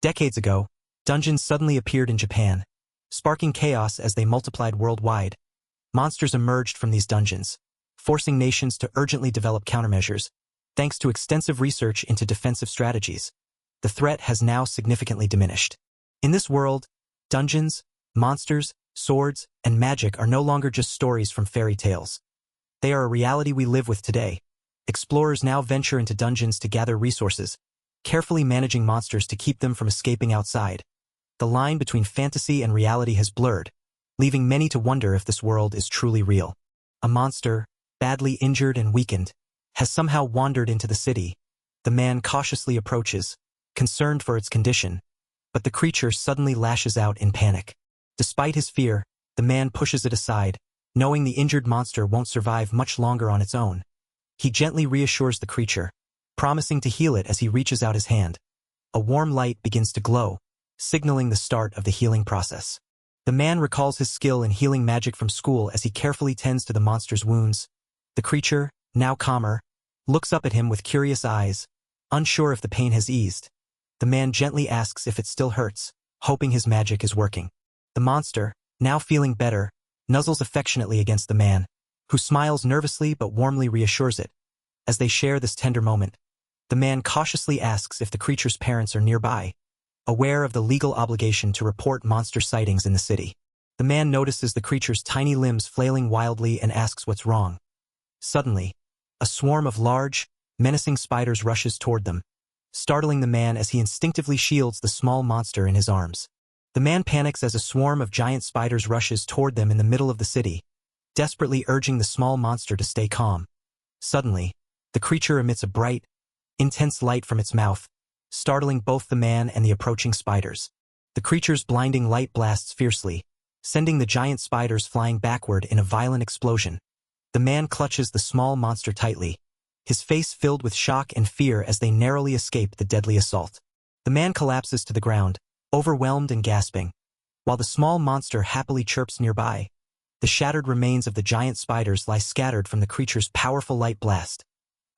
Decades ago, dungeons suddenly appeared in Japan, sparking chaos as they multiplied worldwide. Monsters emerged from these dungeons, forcing nations to urgently develop countermeasures. Thanks to extensive research into defensive strategies, the threat has now significantly diminished. In this world, dungeons, monsters, swords, and magic are no longer just stories from fairy tales. They are a reality we live with today. Explorers now venture into dungeons to gather resources, carefully managing monsters to keep them from escaping outside. The line between fantasy and reality has blurred, leaving many to wonder if this world is truly real. A monster, badly injured and weakened, has somehow wandered into the city. The man cautiously approaches, concerned for its condition, but the creature suddenly lashes out in panic. Despite his fear, the man pushes it aside, knowing the injured monster won't survive much longer on its own. He gently reassures the creature, promising to heal it as he reaches out his hand. A warm light begins to glow, signaling the start of the healing process. The man recalls his skill in healing magic from school as he carefully tends to the monster's wounds. The creature, now calmer, looks up at him with curious eyes, unsure if the pain has eased. The man gently asks if it still hurts, hoping his magic is working. The monster, now feeling better, nuzzles affectionately against the man, who smiles nervously but warmly reassures it. As they share this tender moment, the man cautiously asks if the creature's parents are nearby, aware of the legal obligation to report monster sightings in the city. The man notices the creature's tiny limbs flailing wildly and asks what's wrong. Suddenly, a swarm of large, menacing spiders rushes toward them, startling the man as he instinctively shields the small monster in his arms. The man panics as a swarm of giant spiders rushes toward them in the middle of the city, desperately urging the small monster to stay calm. Suddenly, the creature emits a bright, intense light from its mouth, startling both the man and the approaching spiders. The creature's blinding light blasts fiercely, sending the giant spiders flying backward in a violent explosion. The man clutches the small monster tightly, his face filled with shock and fear as they narrowly escape the deadly assault. The man collapses to the ground, overwhelmed and gasping, while the small monster happily chirps nearby. The shattered remains of the giant spiders lie scattered from the creature's powerful light blast.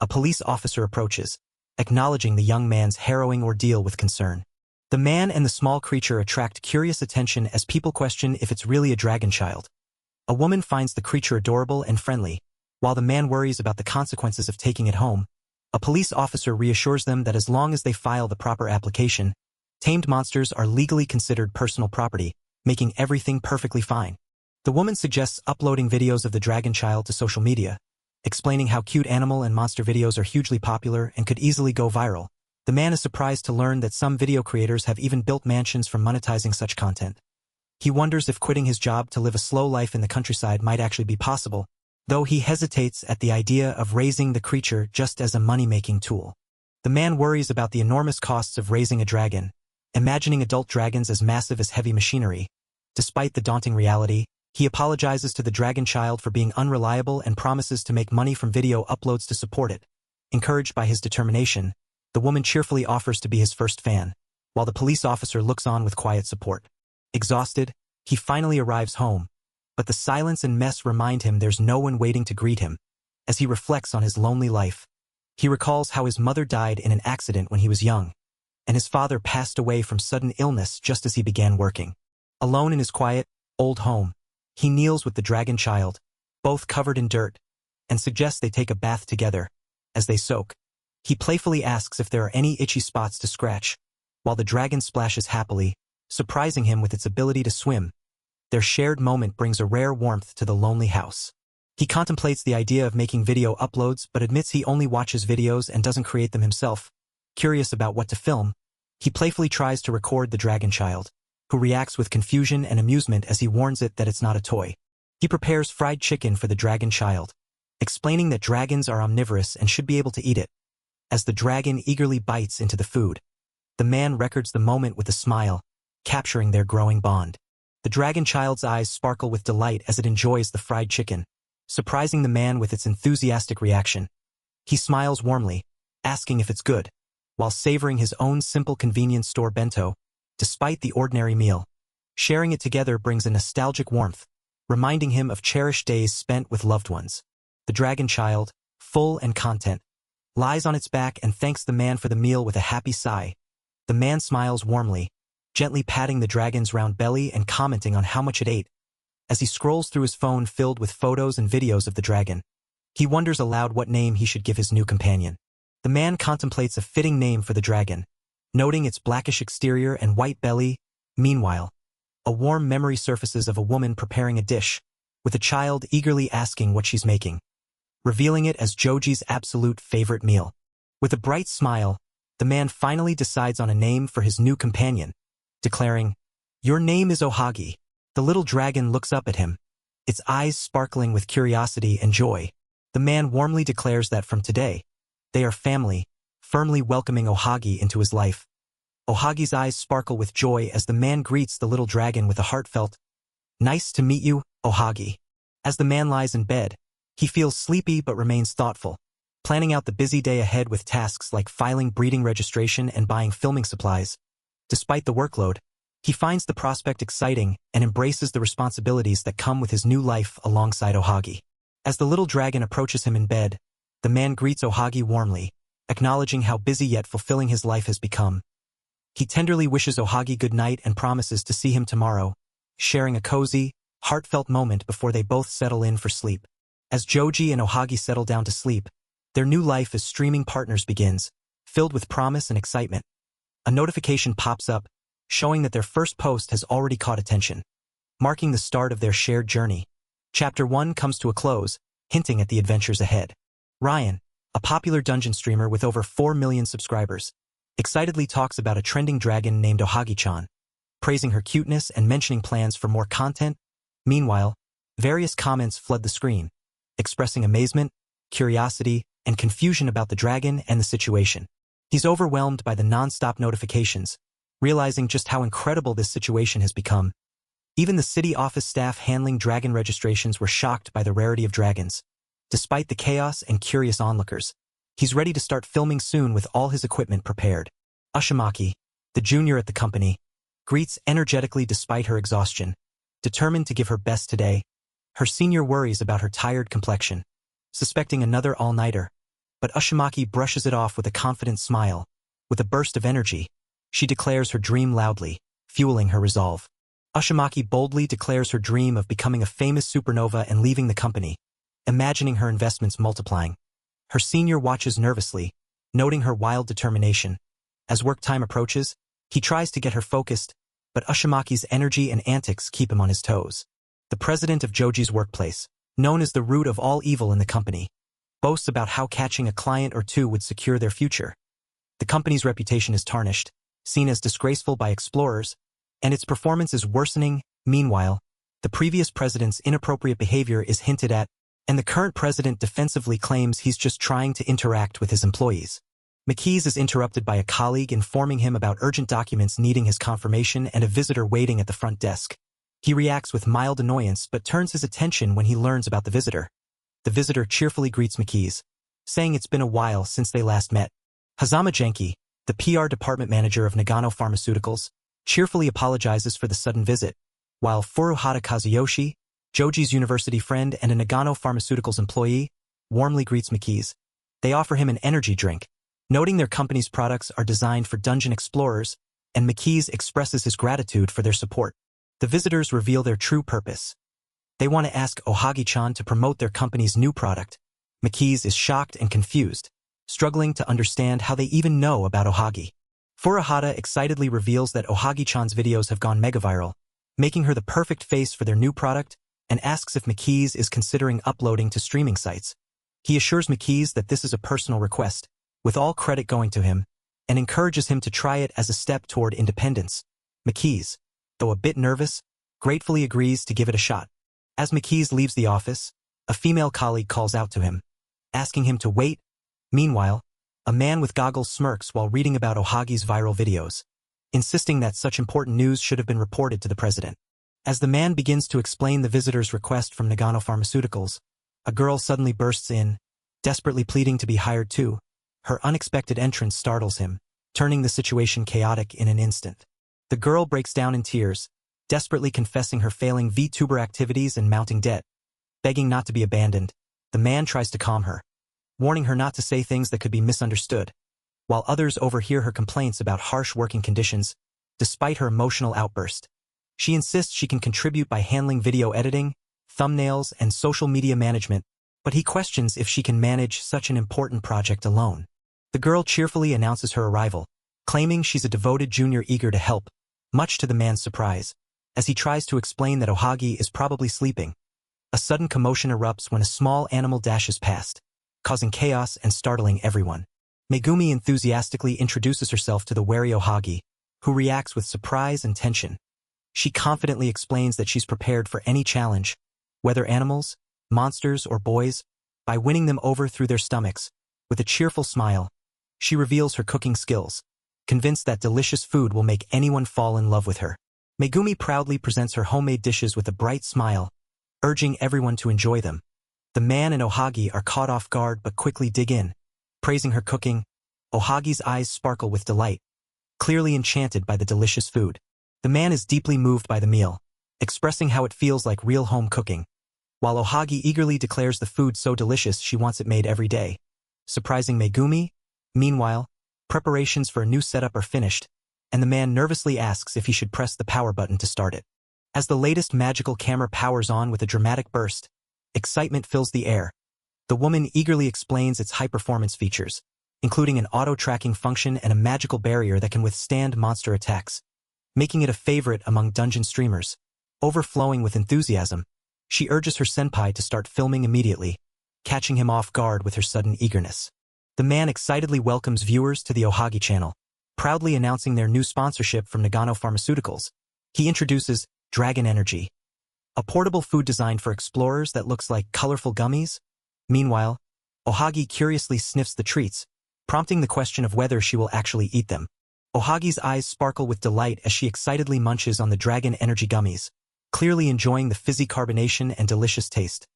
A police officer approaches, acknowledging the young man's harrowing ordeal with concern. The man and the small creature attract curious attention as people question if it's really a dragon child. A woman finds the creature adorable and friendly, while the man worries about the consequences of taking it home. A police officer reassures them that as long as they file the proper application, tamed monsters are legally considered personal property, making everything perfectly fine. The woman suggests uploading videos of the dragon child to social media, explaining how cute animal and monster videos are hugely popular and could easily go viral. The man is surprised to learn that some video creators have even built mansions from monetizing such content. He wonders if quitting his job to live a slow life in the countryside might actually be possible, though he hesitates at the idea of raising the creature just as a money-making tool. The man worries about the enormous costs of raising a dragon, imagining adult dragons as massive as heavy machinery. Despite the daunting reality, he apologizes to the dragon child for being unreliable and promises to make money from video uploads to support it. Encouraged by his determination, the woman cheerfully offers to be his first fan, while the police officer looks on with quiet support. Exhausted, he finally arrives home, but the silence and mess remind him there's no one waiting to greet him. As he reflects on his lonely life, he recalls how his mother died in an accident when he was young, and his father passed away from sudden illness just as he began working. Alone in his quiet, old home, he kneels with the dragon child, both covered in dirt, and suggests they take a bath together. As they soak, he playfully asks if there are any itchy spots to scratch, while the dragon splashes happily, surprising him with its ability to swim. Their shared moment brings a rare warmth to the lonely house. He contemplates the idea of making video uploads but admits he only watches videos and doesn't create them himself. Curious about what to film, he playfully tries to record the dragon child, who reacts with confusion and amusement as he warns it that it's not a toy. He prepares fried chicken for the dragon child, explaining that dragons are omnivorous and should be able to eat it. As the dragon eagerly bites into the food, the man records the moment with a smile, capturing their growing bond. The dragon child's eyes sparkle with delight as it enjoys the fried chicken, surprising the man with its enthusiastic reaction. He smiles warmly, asking if it's good, while savoring his own simple convenience store bento, despite the ordinary meal. Sharing it together brings a nostalgic warmth, reminding him of cherished days spent with loved ones. The dragon child, full and content, lies on its back and thanks the man for the meal with a happy sigh. The man smiles warmly, gently patting the dragon's round belly and commenting on how much it ate. As he scrolls through his phone filled with photos and videos of the dragon, he wonders aloud what name he should give his new companion. The man contemplates a fitting name for the dragon, noting its blackish exterior and white belly. Meanwhile, a warm memory surfaces of a woman preparing a dish, with a child eagerly asking what she's making, revealing it as Joji's absolute favorite meal. With a bright smile, the man finally decides on a name for his new companion, declaring, "Your name is Ohagi." The little dragon looks up at him, its eyes sparkling with curiosity and joy. The man warmly declares that from today, they are family, firmly welcoming Ohagi into his life. Ohagi's eyes sparkle with joy as the man greets the little dragon with a heartfelt, "Nice to meet you, Ohagi." As the man lies in bed, he feels sleepy but remains thoughtful, planning out the busy day ahead with tasks like filing breeding registration and buying filming supplies. Despite the workload, he finds the prospect exciting and embraces the responsibilities that come with his new life alongside Ohagi. As the little dragon approaches him in bed, the man greets Ohagi warmly, acknowledging how busy yet fulfilling his life has become. He tenderly wishes Ohagi good night and promises to see him tomorrow, sharing a cozy, heartfelt moment before they both settle in for sleep. As Joji and Ohagi settle down to sleep, their new life as streaming partners begins, filled with promise and excitement. A notification pops up, showing that their first post has already caught attention, marking the start of their shared journey. Chapter 1 comes to a close, hinting at the adventures ahead. Ryan, a popular dungeon streamer with over 4 million subscribers, excitedly talks about a trending dragon named Ohagi-chan, praising her cuteness and mentioning plans for more content. Meanwhile, various comments flood the screen, expressing amazement, curiosity, and confusion about the dragon and the situation. He's overwhelmed by the non-stop notifications, realizing just how incredible this situation has become. Even the city office staff handling dragon registrations were shocked by the rarity of dragons. Despite the chaos and curious onlookers, he's ready to start filming soon with all his equipment prepared. Ushimaki, the junior at the company, greets energetically despite her exhaustion, determined to give her best today. Her senior worries about her tired complexion, suspecting another all-nighter, but Ushimaki brushes it off with a confident smile. With a burst of energy, she declares her dream loudly, fueling her resolve. Ushimaki boldly declares her dream of becoming a famous supernova and leaving the company, imagining her investments multiplying. Her senior watches nervously, noting her wild determination. As work time approaches, he tries to get her focused, but Ushimaki's energy and antics keep him on his toes. The president of Joji's workplace, known as the root of all evil in the company, boasts about how catching a client or two would secure their future. The company's reputation is tarnished, seen as disgraceful by explorers, and its performance is worsening. Meanwhile, the previous president's inappropriate behavior is hinted at, and the current president defensively claims he's just trying to interact with his employees. McKees is interrupted by a colleague informing him about urgent documents needing his confirmation and a visitor waiting at the front desk. He reacts with mild annoyance but turns his attention when he learns about the visitor. The visitor cheerfully greets McKees, saying it's been a while since they last met. Hazama Genki, the PR department manager of Nagano Pharmaceuticals, cheerfully apologizes for the sudden visit, while Furuhata Kazuyoshi, Joji's university friend and a Nagano Pharmaceuticals employee, warmly greets McKees. They offer him an energy drink, noting their company's products are designed for dungeon explorers, and McKees expresses his gratitude for their support. The visitors reveal their true purpose. They want to ask Ohagi-chan to promote their company's new product. McKees is shocked and confused, struggling to understand how they even know about Ohagi. Furuhata excitedly reveals that Ohagi-chan's videos have gone mega-viral, making her the perfect face for their new product, and asks if McKees is considering uploading to streaming sites. He assures McKees that this is a personal request, with all credit going to him, and encourages him to try it as a step toward independence. McKees, though a bit nervous, gratefully agrees to give it a shot. As McKees leaves the office, a female colleague calls out to him, asking him to wait. Meanwhile, a man with goggles smirks while reading about Ohagi's viral videos, insisting that such important news should have been reported to the president. As the man begins to explain the visitor's request from Nagano Pharmaceuticals, a girl suddenly bursts in, desperately pleading to be hired too. Her unexpected entrance startles him, turning the situation chaotic in an instant. The girl breaks down in tears, desperately confessing her failing VTuber activities and mounting debt. Begging not to be abandoned, the man tries to calm her, warning her not to say things that could be misunderstood. while others overhear her complaints about harsh working conditions, despite her emotional outburst. She insists she can contribute by handling video editing, thumbnails, and social media management, but he questions if she can manage such an important project alone. The girl cheerfully announces her arrival, claiming she's a devoted junior eager to help, much to the man's surprise. As he tries to explain that Ohagi is probably sleeping, a sudden commotion erupts when a small animal dashes past, causing chaos and startling everyone. Megumi enthusiastically introduces herself to the wary Ohagi, who reacts with surprise and tension. She confidently explains that she's prepared for any challenge, whether animals, monsters, or boys, by winning them over through their stomachs. With a cheerful smile, she reveals her cooking skills, convinced that delicious food will make anyone fall in love with her. Megumi proudly presents her homemade dishes with a bright smile, urging everyone to enjoy them. The man and Ohagi are caught off guard but quickly dig in. Praising her cooking, Ohagi's eyes sparkle with delight, clearly enchanted by the delicious food. The man is deeply moved by the meal, expressing how it feels like real home cooking, while Ohagi eagerly declares the food so delicious she wants it made every day. Surprising Megumi, meanwhile, preparations for a new setup are finished, and the man nervously asks if he should press the power button to start it. As the latest magical camera powers on with a dramatic burst, excitement fills the air. The woman eagerly explains its high-performance features, including an auto-tracking function and a magical barrier that can withstand monster attacks, making it a favorite among dungeon streamers. Overflowing with enthusiasm, she urges her senpai to start filming immediately, catching him off guard with her sudden eagerness. The man excitedly welcomes viewers to the Ohagi channel, proudly announcing their new sponsorship from Nagano Pharmaceuticals. He introduces Dragon Energy, a portable food designed for explorers that looks like colorful gummies. Meanwhile, Ohagi curiously sniffs the treats, prompting the question of whether she will actually eat them. Ohagi's eyes sparkle with delight as she excitedly munches on the Dragon Energy gummies, clearly enjoying the fizzy carbonation and delicious taste.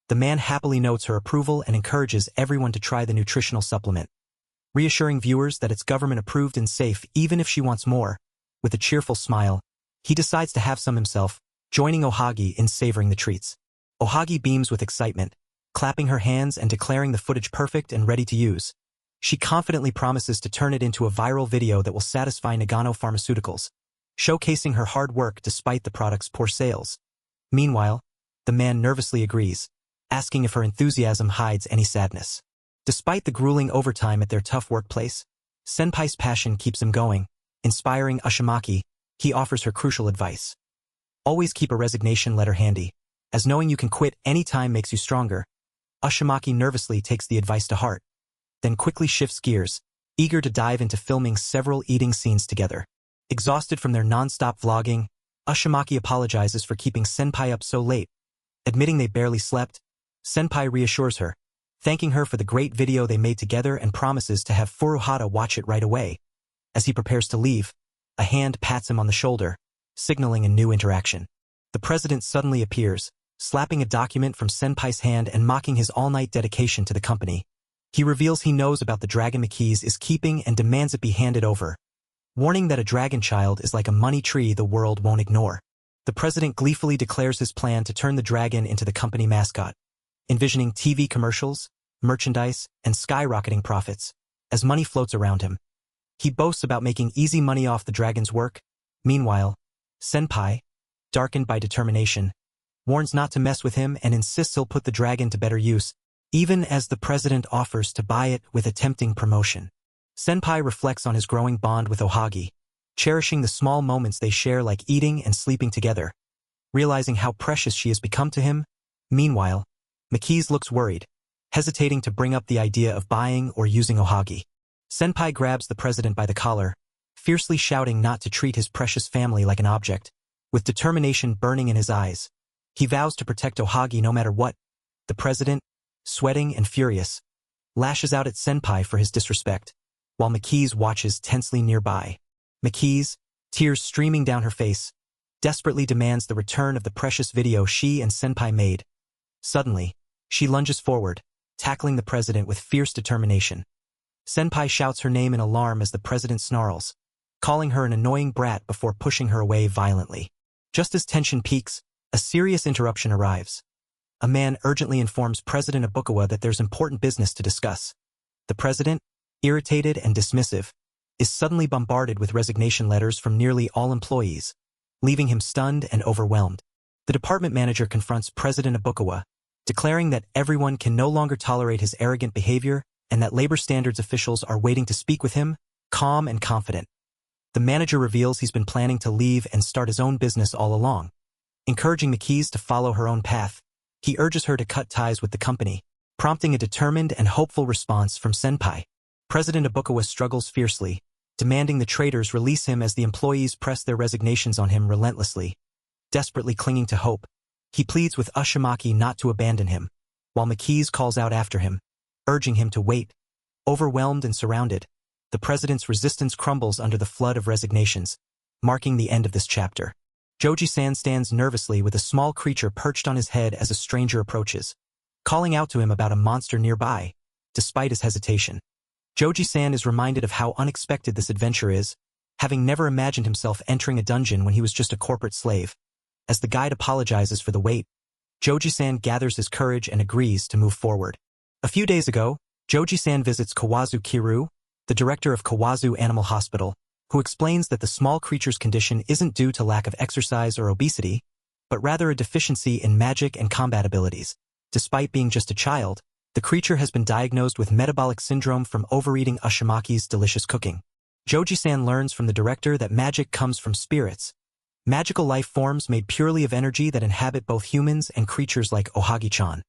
The man happily notes her approval and encourages everyone to try the nutritional supplement, reassuring viewers that it's government-approved and safe even if she wants more. With a cheerful smile, he decides to have some himself, joining Ohagi in savoring the treats. Ohagi beams with excitement, clapping her hands and declaring the footage perfect and ready to use. She confidently promises to turn it into a viral video that will satisfy Nagano Pharmaceuticals, showcasing her hard work despite the product's poor sales. Meanwhile, the man nervously agrees, asking if her enthusiasm hides any sadness. Despite the grueling overtime at their tough workplace, Senpai's passion keeps him going. Inspiring Ushimaki, he offers her crucial advice. Always keep a resignation letter handy, as knowing you can quit anytime makes you stronger. Ushimaki nervously takes the advice to heart, then quickly shifts gears, eager to dive into filming several eating scenes together. Exhausted from their non-stop vlogging, Ushimaki apologizes for keeping Senpai up so late. Admitting they barely slept, Senpai reassures her, thanking her for the great video they made together and promises to have Furuhata watch it right away. As he prepares to leave, a hand pats him on the shoulder, signaling a new interaction. The president suddenly appears, slapping a document from Senpai's hand and mocking his all-night dedication to the company. He reveals he knows about the dragon Maquis is keeping and demands it be handed over, warning that a dragon child is like a money tree the world won't ignore. The president gleefully declares his plan to turn the dragon into the company mascot, envisioning TV commercials, merchandise, and skyrocketing profits. As money floats around him, he boasts about making easy money off the dragon's work. Meanwhile, Senpai, darkened by determination, warns not to mess with him and insists he'll put the dragon to better use, even as the president offers to buy it with a tempting promotion. Senpai reflects on his growing bond with Ohagi, cherishing the small moments they share like eating and sleeping together, realizing how precious she has become to him. Meanwhile, Maquis looks worried, hesitating to bring up the idea of buying or using Ohagi. Senpai grabs the president by the collar, fiercely shouting not to treat his precious family like an object. With determination burning in his eyes, he vows to protect Ohagi no matter what. The president, sweating and furious, lashes out at Senpai for his disrespect, while Maquis watches tensely nearby. Maquis, tears streaming down her face, desperately demands the return of the precious video she and Senpai made. Suddenly, she lunges forward, tackling the president with fierce determination. Senpai shouts her name in alarm as the president snarls, calling her an annoying brat before pushing her away violently. Just as tension peaks, a serious interruption arrives. A man urgently informs President Ibukawa that there's important business to discuss. The president, irritated and dismissive, is suddenly bombarded with resignation letters from nearly all employees, leaving him stunned and overwhelmed. The department manager confronts President Ibukawa, declaring that everyone can no longer tolerate his arrogant behavior and that labor standards officials are waiting to speak with him, calm and confident. The manager reveals he's been planning to leave and start his own business all along. Encouraging Mikise to follow her own path, he urges her to cut ties with the company, prompting a determined and hopeful response from Senpai. President Ibukawa struggles fiercely, demanding the traitors release him as the employees press their resignations on him relentlessly. Desperately clinging to hope, he pleads with Uzumaki not to abandon him, while Mikise calls out after him, urging him to wait. Overwhelmed and surrounded, the president's resistance crumbles under the flood of resignations, marking the end of this chapter. Joji-san stands nervously with a small creature perched on his head as a stranger approaches, calling out to him about a monster nearby. Despite his hesitation, Joji-san is reminded of how unexpected this adventure is, having never imagined himself entering a dungeon when he was just a corporate slave. As the guide apologizes for the wait, Joji-san gathers his courage and agrees to move forward. A few days ago, Joji-san visits Kawazu Kiru, the director of Kawazu Animal Hospital, who explains that the small creature's condition isn't due to lack of exercise or obesity, but rather a deficiency in magic and combat abilities. Despite being just a child, the creature has been diagnosed with metabolic syndrome from overeating Uzumaki's delicious cooking. Joji-san learns from the director that magic comes from spirits, magical life forms made purely of energy that inhabit both humans and creatures like Ohagi-chan.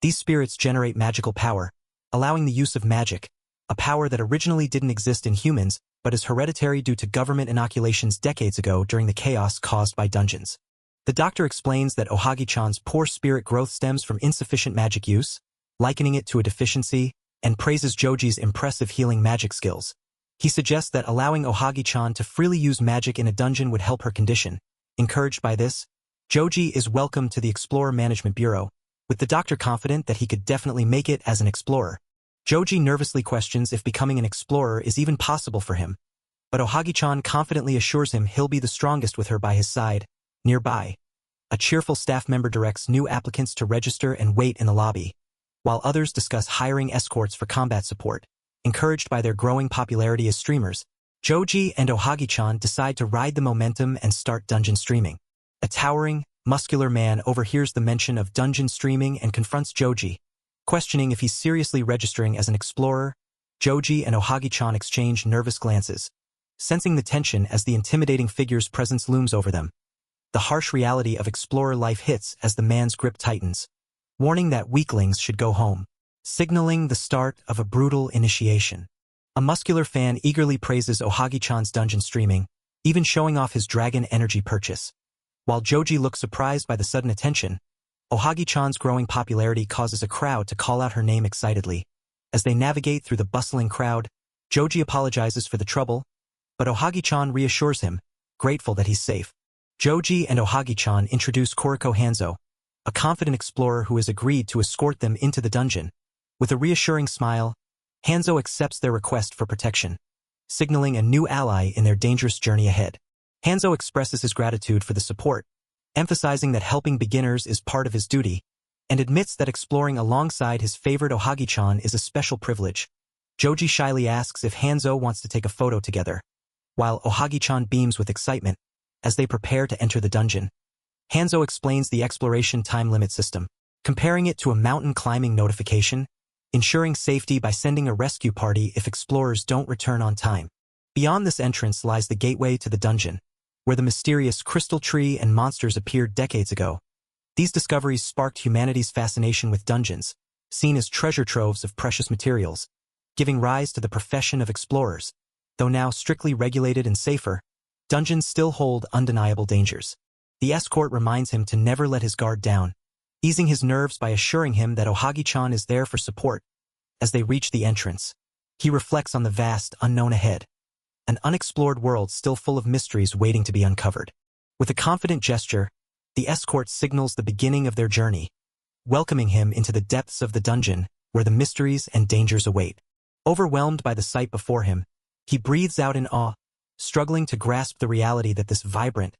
These spirits generate magical power, allowing the use of magic, a power that originally didn't exist in humans but is hereditary due to government inoculations decades ago during the chaos caused by dungeons. The doctor explains that Ohagi-chan's poor spirit growth stems from insufficient magic use, likening it to a deficiency, and praises Joji's impressive healing magic skills. He suggests that allowing Ohagi-chan to freely use magic in a dungeon would help her condition. Encouraged by this, Joji is welcomed to the Explorer Management Bureau, with the doctor confident that he could definitely make it as an explorer. Joji nervously questions if becoming an explorer is even possible for him, but Ohagi-chan confidently assures him he'll be the strongest with her by his side. Nearby, a cheerful staff member directs new applicants to register and wait in the lobby, while others discuss hiring escorts for combat support. Encouraged by their growing popularity as streamers, Joji and Ohagi-chan decide to ride the momentum and start dungeon streaming. A towering, muscular man overhears the mention of dungeon streaming and confronts Joji, questioning if he's seriously registering as an explorer. Joji and Ohagi-chan exchange nervous glances, sensing the tension as the intimidating figure's presence looms over them. The harsh reality of explorer life hits as the man's grip tightens, warning that weaklings should go home, signaling the start of a brutal initiation. A muscular fan eagerly praises Ohagi-chan's dungeon streaming, even showing off his dragon energy purchase. While Joji looks surprised by the sudden attention, Ohagi-chan's growing popularity causes a crowd to call out her name excitedly. As they navigate through the bustling crowd, Joji apologizes for the trouble, but Ohagi-chan reassures him, grateful that he's safe. Joji and Ohagi-chan introduce Koriko Hanzo, a confident explorer who has agreed to escort them into the dungeon. With a reassuring smile, Hanzo accepts their request for protection, signaling a new ally in their dangerous journey ahead. Hanzo expresses his gratitude for the support, emphasizing that helping beginners is part of his duty, and admits that exploring alongside his favorite Ohagi-chan is a special privilege. Joji shyly asks if Hanzo wants to take a photo together, while Ohagi-chan beams with excitement as they prepare to enter the dungeon. Hanzo explains the exploration time limit system, comparing it to a mountain climbing notification, ensuring safety by sending a rescue party if explorers don't return on time. Beyond this entrance lies the gateway to the dungeon, where the mysterious crystal tree and monsters appeared decades ago. These discoveries sparked humanity's fascination with dungeons, seen as treasure troves of precious materials, giving rise to the profession of explorers. Though now strictly regulated and safer, dungeons still hold undeniable dangers. The escort reminds him to never let his guard down, easing his nerves by assuring him that Ohagi-chan is there for support. As they reach the entrance, he reflects on the vast unknown ahead, an unexplored world still full of mysteries waiting to be uncovered. With a confident gesture, the escort signals the beginning of their journey, welcoming him into the depths of the dungeon where the mysteries and dangers await. Overwhelmed by the sight before him, he breathes out in awe, struggling to grasp the reality that this vibrant,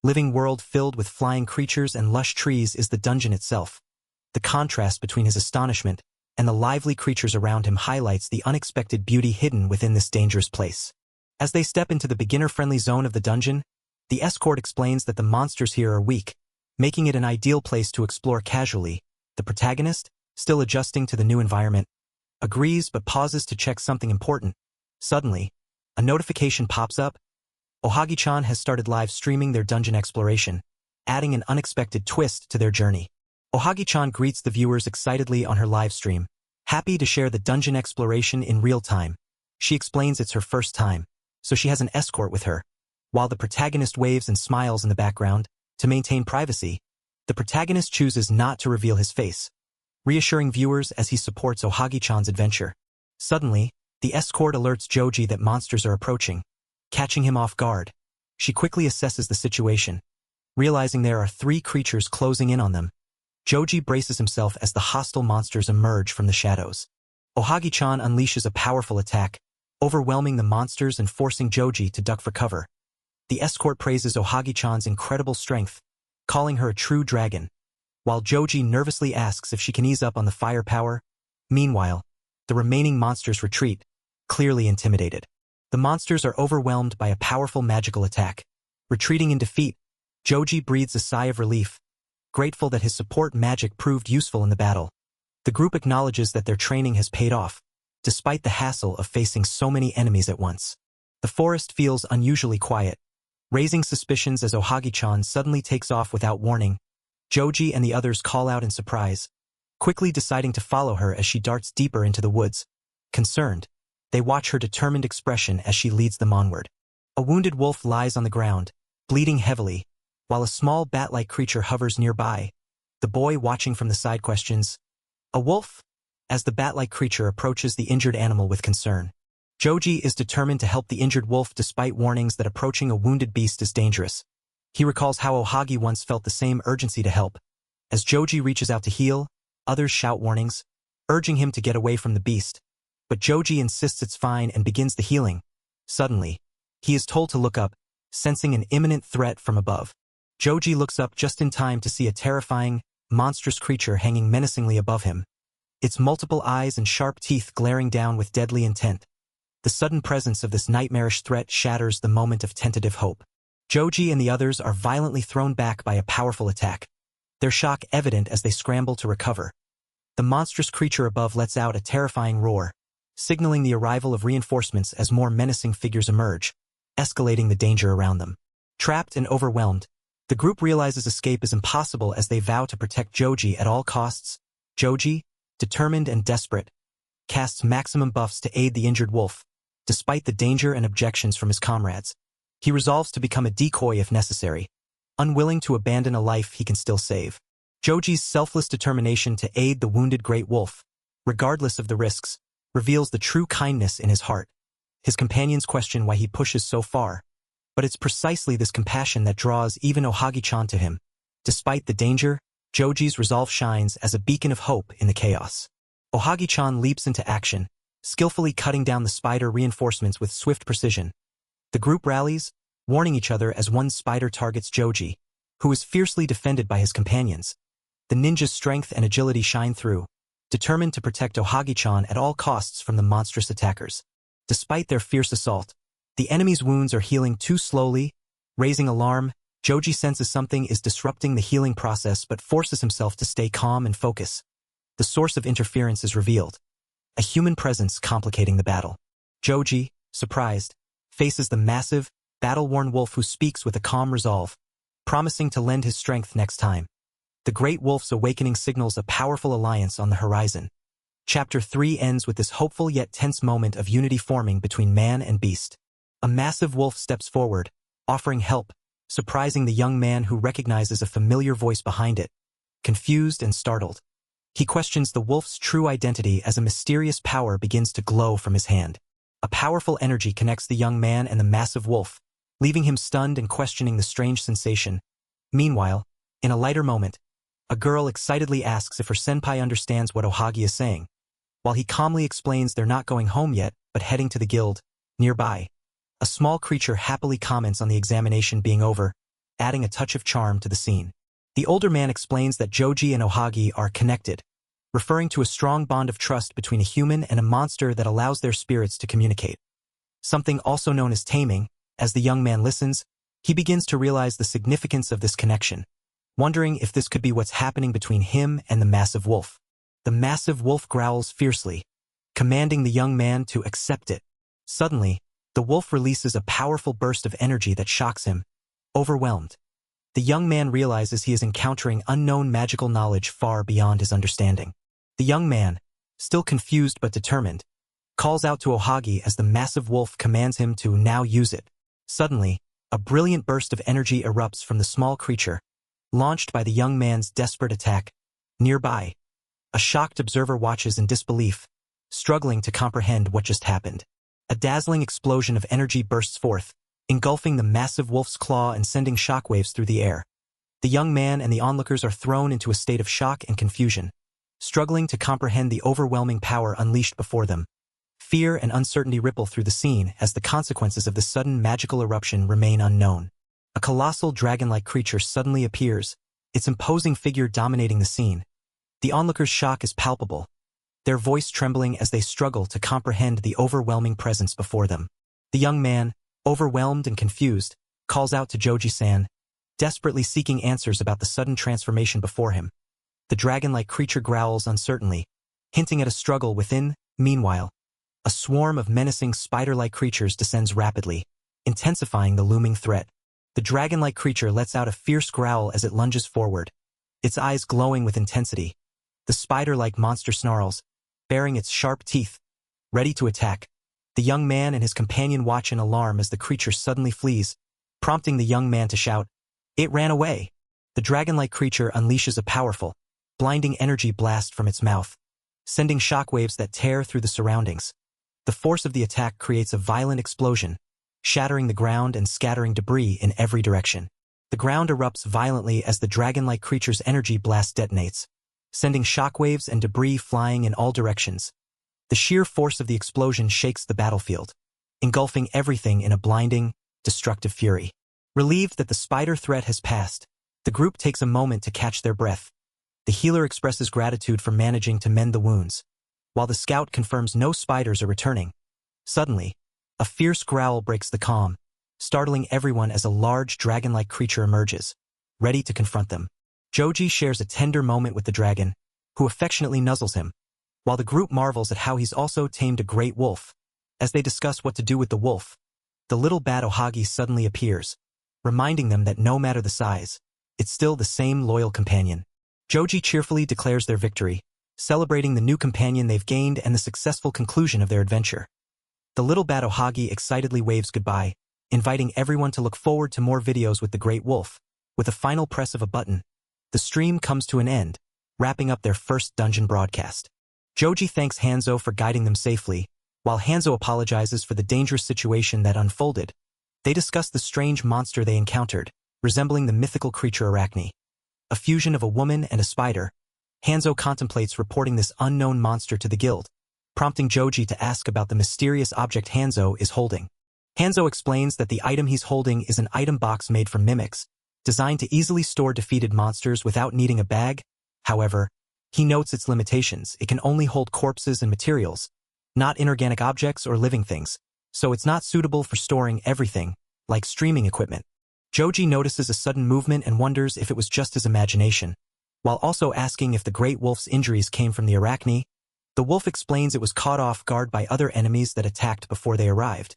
living world filled with flying creatures and lush trees is the dungeon itself. The contrast between his astonishment and the lively creatures around him highlights the unexpected beauty hidden within this dangerous place. As they step into the beginner-friendly zone of the dungeon, the escort explains that the monsters here are weak, making it an ideal place to explore casually. The protagonist, still adjusting to the new environment, agrees but pauses to check something important. Suddenly, a notification pops up. Ohagi-chan has started live streaming their dungeon exploration, adding an unexpected twist to their journey. Ohagi-chan greets the viewers excitedly on her live stream, happy to share the dungeon exploration in real time. She explains it's her first time, so she has an escort with her. While the protagonist waves and smiles in the background, to maintain privacy, the protagonist chooses not to reveal his face, reassuring viewers as he supports Ohagi-chan's adventure. Suddenly, the escort alerts Joji that monsters are approaching, catching him off guard. She quickly assesses the situation, realizing there are 3 creatures closing in on them. Joji braces himself as the hostile monsters emerge from the shadows. Ohagi-chan unleashes a powerful attack, overwhelming the monsters and forcing Joji to duck for cover. The escort praises Ohagi-chan's incredible strength, calling her a true dragon, while Joji nervously asks if she can ease up on the firepower. Meanwhile, the remaining monsters retreat, clearly intimidated. The monsters are overwhelmed by a powerful magical attack. Retreating in defeat, Joji breathes a sigh of relief, grateful that his support magic proved useful in the battle. The group acknowledges that their training has paid off, despite the hassle of facing so many enemies at once. The forest feels unusually quiet, raising suspicions as Ohagi-chan suddenly takes off without warning. Joji and the others call out in surprise, quickly deciding to follow her as she darts deeper into the woods. Concerned, they watch her determined expression as she leads them onward. A wounded wolf lies on the ground, bleeding heavily, while a small bat-like creature hovers nearby. The boy watching from the side questions, "A wolf?" as the bat-like creature approaches the injured animal with concern. Joji is determined to help the injured wolf despite warnings that approaching a wounded beast is dangerous. He recalls how Ohagi once felt the same urgency to help. As Joji reaches out to heal, others shout warnings, urging him to get away from the beast. But Joji insists it's fine and begins the healing. Suddenly, he is told to look up, sensing an imminent threat from above. Joji looks up just in time to see a terrifying, monstrous creature hanging menacingly above him, its multiple eyes and sharp teeth glaring down with deadly intent. The sudden presence of this nightmarish threat shatters the moment of tentative hope. Joji and the others are violently thrown back by a powerful attack, their shock evident as they scramble to recover. The monstrous creature above lets out a terrifying roar, signaling the arrival of reinforcements as more menacing figures emerge, escalating the danger around them. Trapped and overwhelmed, the group realizes escape is impossible as they vow to protect Joji at all costs. Joji, determined and desperate, casts maximum buffs to aid the injured wolf. Despite the danger and objections from his comrades, he resolves to become a decoy if necessary, unwilling to abandon a life he can still save. Joji's selfless determination to aid the wounded great wolf, regardless of the risks, reveals the true kindness in his heart. His companions question why he pushes so far, but it's precisely this compassion that draws even Ohagi-chan to him. Despite the danger, Joji's resolve shines as a beacon of hope in the chaos. Ohagi-chan leaps into action, skillfully cutting down the spider reinforcements with swift precision. The group rallies, warning each other as one spider targets Joji, who is fiercely defended by his companions. The ninja's strength and agility shine through, determined to protect Ohagi-chan at all costs from the monstrous attackers. Despite their fierce assault, the enemy's wounds are healing too slowly. Raising alarm, Joji senses something is disrupting the healing process but forces himself to stay calm and focus. The source of interference is revealed, a human presence complicating the battle. Joji, surprised, faces the massive, battle-worn wolf who speaks with a calm resolve, promising to lend his strength next time. The great wolf's awakening signals a powerful alliance on the horizon. Chapter 3 ends with this hopeful yet tense moment of unity forming between man and beast. A massive wolf steps forward, offering help, surprising the young man who recognizes a familiar voice behind it. Confused and startled, he questions the wolf's true identity as a mysterious power begins to glow from his hand. A powerful energy connects the young man and the massive wolf, leaving him stunned and questioning the strange sensation. Meanwhile, in a lighter moment, a girl excitedly asks if her senpai understands what Ohagi is saying, while he calmly explains they're not going home yet, but heading to the guild. Nearby, a small creature happily comments on the examination being over, adding a touch of charm to the scene. The older man explains that Joji and Ohagi are connected, referring to a strong bond of trust between a human and a monster that allows their spirits to communicate. Something also known as taming. As the young man listens, he begins to realize the significance of this connection, wondering if this could be what's happening between him and the massive wolf. The massive wolf growls fiercely, commanding the young man to accept it. Suddenly, the wolf releases a powerful burst of energy that shocks him. Overwhelmed, the young man realizes he is encountering unknown magical knowledge far beyond his understanding. The young man, still confused but determined, calls out to Ohagi as the massive wolf commands him to now use it. Suddenly, a brilliant burst of energy erupts from the small creature, launched by the young man's desperate attack. Nearby, a shocked observer watches in disbelief, struggling to comprehend what just happened. A dazzling explosion of energy bursts forth, engulfing the massive wolf's claw and sending shockwaves through the air. The young man and the onlookers are thrown into a state of shock and confusion, struggling to comprehend the overwhelming power unleashed before them. Fear and uncertainty ripple through the scene as the consequences of the sudden magical eruption remain unknown. A colossal dragon-like creature suddenly appears, its imposing figure dominating the scene. The onlookers' shock is palpable, their voice trembling as they struggle to comprehend the overwhelming presence before them. The young man, overwhelmed and confused, calls out to Joji-san, desperately seeking answers about the sudden transformation before him. The dragon-like creature growls uncertainly, hinting at a struggle within. Meanwhile, a swarm of menacing spider-like creatures descends rapidly, intensifying the looming threat. The dragon-like creature lets out a fierce growl as it lunges forward, its eyes glowing with intensity. The spider-like monster snarls, baring its sharp teeth, ready to attack. The young man and his companion watch in alarm as the creature suddenly flees, prompting the young man to shout, "It ran away!" The dragon-like creature unleashes a powerful, blinding energy blast from its mouth, sending shockwaves that tear through the surroundings. The force of the attack creates a violent explosion, shattering the ground and scattering debris in every direction. The ground erupts violently as the dragon-like creature's energy blast detonates, sending shockwaves and debris flying in all directions. The sheer force of the explosion shakes the battlefield, engulfing everything in a blinding, destructive fury. Relieved that the spider threat has passed, the group takes a moment to catch their breath. The healer expresses gratitude for managing to mend the wounds, while the scout confirms no spiders are returning. Suddenly, a fierce growl breaks the calm, startling everyone as a large dragon-like creature emerges, ready to confront them. Joji shares a tender moment with the dragon, who affectionately nuzzles him, while the group marvels at how he's also tamed a great wolf. As they discuss what to do with the wolf, the little bat Ohagi suddenly appears, reminding them that no matter the size, it's still the same loyal companion. Joji cheerfully declares their victory, celebrating the new companion they've gained and the successful conclusion of their adventure. The little bat Ohagi excitedly waves goodbye, inviting everyone to look forward to more videos with the great wolf. With a final press of a button, the stream comes to an end, wrapping up their first dungeon broadcast. Joji thanks Hanzo for guiding them safely, while Hanzo apologizes for the dangerous situation that unfolded. They discuss the strange monster they encountered, resembling the mythical creature Arachne. A fusion of a woman and a spider, Hanzo contemplates reporting this unknown monster to the guild, prompting Joji to ask about the mysterious object Hanzo is holding. Hanzo explains that the item he's holding is an item box made from mimics, designed to easily store defeated monsters without needing a bag. However, he notes its limitations. It can only hold corpses and materials, not inorganic objects or living things, so it's not suitable for storing everything, like streaming equipment. Joji notices a sudden movement and wonders if it was just his imagination, while also asking if the great wolf's injuries came from the Arachne. The wolf explains it was caught off guard by other enemies that attacked before they arrived.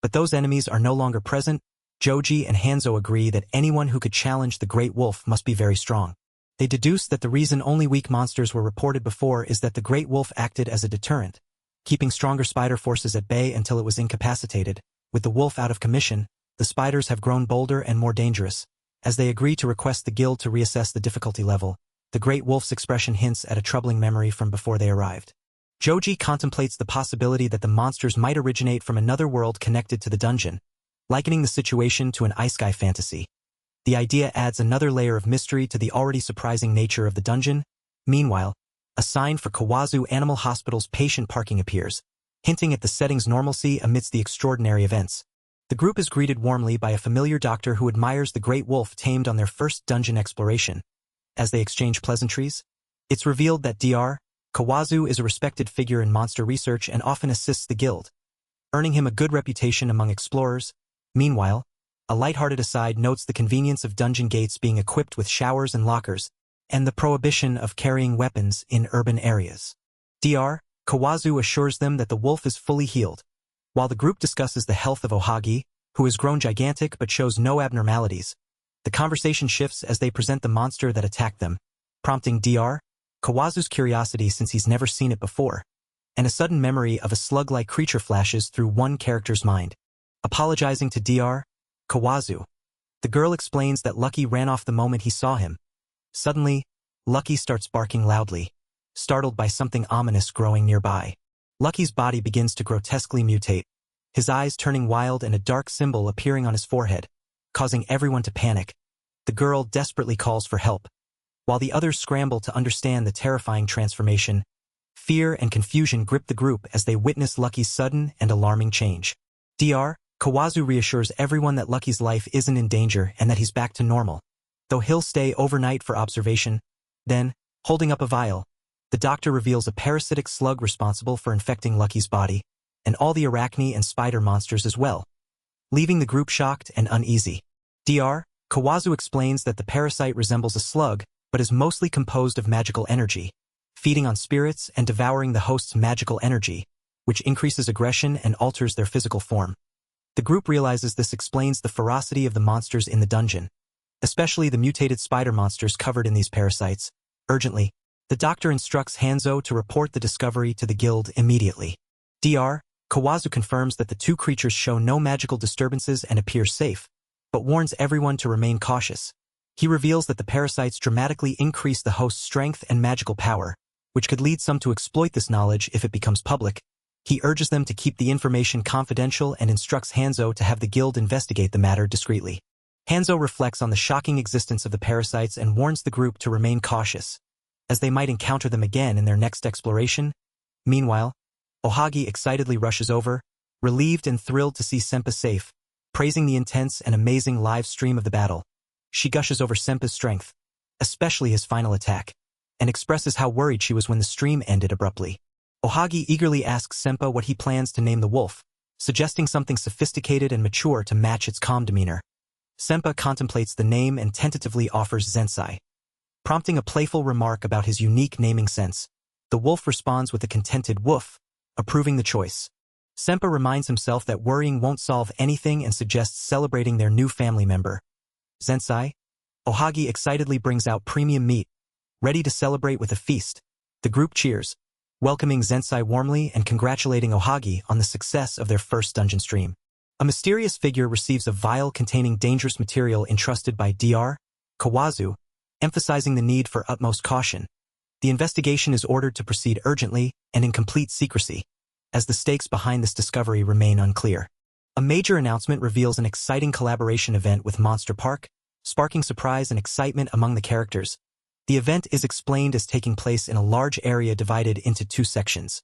But those enemies are no longer present. Joji and Hanzo agree that anyone who could challenge the great wolf must be very strong. They deduce that the reason only weak monsters were reported before is that the great wolf acted as a deterrent, keeping stronger spider forces at bay until it was incapacitated. With the wolf out of commission, the spiders have grown bolder and more dangerous. As they agree to request the guild to reassess the difficulty level, the great wolf's expression hints at a troubling memory from before they arrived. Joji contemplates the possibility that the monsters might originate from another world connected to the dungeon, likening the situation to an isekai fantasy. The idea adds another layer of mystery to the already surprising nature of the dungeon. Meanwhile, a sign for Kawazu Animal Hospital's patient parking appears, hinting at the setting's normalcy amidst the extraordinary events. The group is greeted warmly by a familiar doctor who admires the great wolf tamed on their first dungeon exploration. As they exchange pleasantries, it's revealed that Dr. Kawazu is a respected figure in monster research and often assists the guild, earning him a good reputation among explorers. Meanwhile, a lighthearted aside notes the convenience of dungeon gates being equipped with showers and lockers, and the prohibition of carrying weapons in urban areas. Kawazu assures them that the wolf is fully healed. While the group discusses the health of Ohagi, who has grown gigantic but shows no abnormalities, the conversation shifts as they present the monster that attacked them, prompting Kawazu's curiosity since he's never seen it before, and a sudden memory of a slug-like creature flashes through one character's mind. Apologizing to Kawazu, the girl explains that Lucky ran off the moment he saw him. Suddenly, Lucky starts barking loudly, startled by something ominous growing nearby. Lucky's body begins to grotesquely mutate, his eyes turning wild and a dark symbol appearing on his forehead, causing everyone to panic. The girl desperately calls for help. While the others scramble to understand the terrifying transformation, fear and confusion grip the group as they witness Lucky's sudden and alarming change. Kawazu reassures everyone that Lucky's life isn't in danger and that he's back to normal, though he'll stay overnight for observation. Then, holding up a vial, the doctor reveals a parasitic slug responsible for infecting Lucky's body, and all the arachne and spider monsters as well, leaving the group shocked and uneasy. Kawazu explains that the parasite resembles a slug, but is mostly composed of magical energy, feeding on spirits and devouring the host's magical energy, which increases aggression and alters their physical form. The group realizes this explains the ferocity of the monsters in the dungeon, especially the mutated spider monsters covered in these parasites. Urgently, the doctor instructs Hanzo to report the discovery to the guild immediately. Kawazu confirms that the two creatures show no magical disturbances and appear safe, but warns everyone to remain cautious. He reveals that the parasites dramatically increase the host's strength and magical power, which could lead some to exploit this knowledge if it becomes public. He urges them to keep the information confidential and instructs Hanzo to have the guild investigate the matter discreetly. Hanzo reflects on the shocking existence of the parasites and warns the group to remain cautious, as they might encounter them again in their next exploration. Meanwhile, Ohagi excitedly rushes over, relieved and thrilled to see Senpa safe, praising the intense and amazing live stream of the battle. She gushes over Senpa's strength, especially his final attack, and expresses how worried she was when the stream ended abruptly. Ohagi eagerly asks Senpa what he plans to name the wolf, suggesting something sophisticated and mature to match its calm demeanor. Senpa contemplates the name and tentatively offers Zensai, prompting a playful remark about his unique naming sense. The wolf responds with a contented woof, approving the choice. Senpa reminds himself that worrying won't solve anything and suggests celebrating their new family member. Zensai? Ohagi excitedly brings out premium meat, ready to celebrate with a feast. The group cheers, welcoming Zensai warmly and congratulating Ohagi on the success of their first dungeon stream. A mysterious figure receives a vial containing dangerous material entrusted by Kawazu, emphasizing the need for utmost caution. The investigation is ordered to proceed urgently and in complete secrecy, as the stakes behind this discovery remain unclear. A major announcement reveals an exciting collaboration event with Monster Park, sparking surprise and excitement among the characters. The event is explained as taking place in a large area divided into two sections,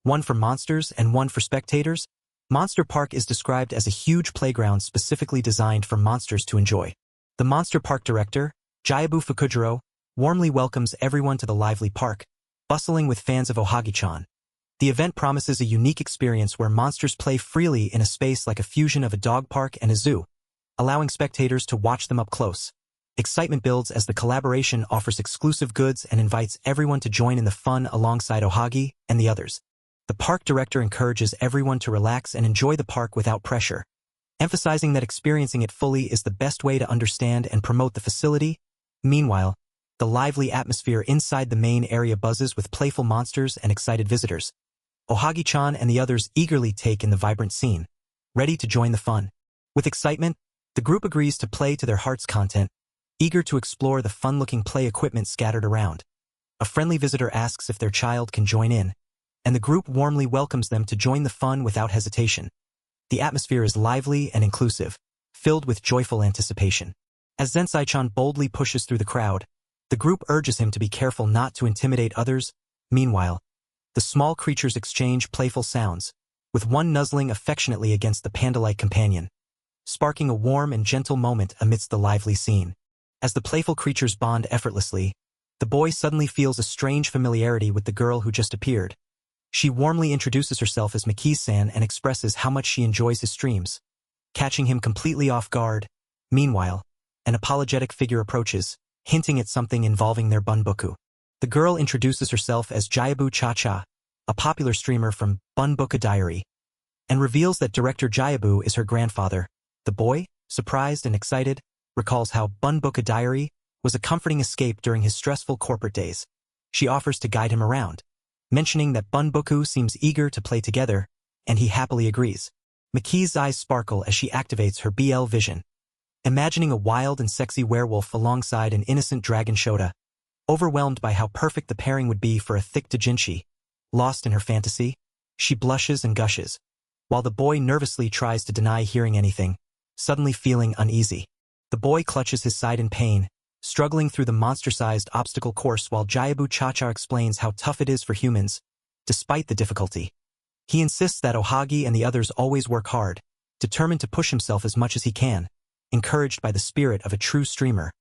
one for monsters and one for spectators. Monster Park is described as a huge playground specifically designed for monsters to enjoy. The Monster Park director, Jayabu Fukujiro, warmly welcomes everyone to the lively park, bustling with fans of Ohagi-chan. The event promises a unique experience where monsters play freely in a space like a fusion of a dog park and a zoo, allowing spectators to watch them up close. Excitement builds as the collaboration offers exclusive goods and invites everyone to join in the fun alongside Ohagi and the others. The park director encourages everyone to relax and enjoy the park without pressure, emphasizing that experiencing it fully is the best way to understand and promote the facility. Meanwhile, the lively atmosphere inside the main area buzzes with playful monsters and excited visitors. Ohagi-chan and the others eagerly take in the vibrant scene, ready to join the fun. With excitement, the group agrees to play to their heart's content, eager to explore the fun-looking play equipment scattered around. A friendly visitor asks if their child can join in, and the group warmly welcomes them to join the fun without hesitation. The atmosphere is lively and inclusive, filled with joyful anticipation. As Zensai-chan boldly pushes through the crowd, the group urges him to be careful not to intimidate others. Meanwhile, the small creatures exchange playful sounds, with one nuzzling affectionately against the panda-like companion, sparking a warm and gentle moment amidst the lively scene. As the playful creatures bond effortlessly, The boy suddenly feels a strange familiarity with the girl who just appeared. She warmly introduces herself as Maki-san and expresses how much she enjoys his streams, catching him completely off guard. Meanwhile, an apologetic figure approaches, hinting at something involving their bunboku. The girl introduces herself as Jayabu Cha-Cha, a popular streamer from Bunboku Diary, and reveals that director Jayabu is her grandfather. The boy, surprised and excited, recalls how Bunboku Diary was a comforting escape during his stressful corporate days. She offers to guide him around, mentioning that Bunboku seems eager to play together, and he happily agrees. Maki's eyes sparkle as she activates her BL vision, imagining a wild and sexy werewolf alongside an innocent dragon Shota. Overwhelmed by how perfect the pairing would be for a thick doujinshi, lost in her fantasy, she blushes and gushes, while the boy nervously tries to deny hearing anything, suddenly feeling uneasy. The boy clutches his side in pain, struggling through the monster-sized obstacle course while Jayabu Cha-Cha explains how tough it is for humans, despite the difficulty. He insists that Ohagi and the others always work hard, determined to push himself as much as he can, encouraged by the spirit of a true streamer.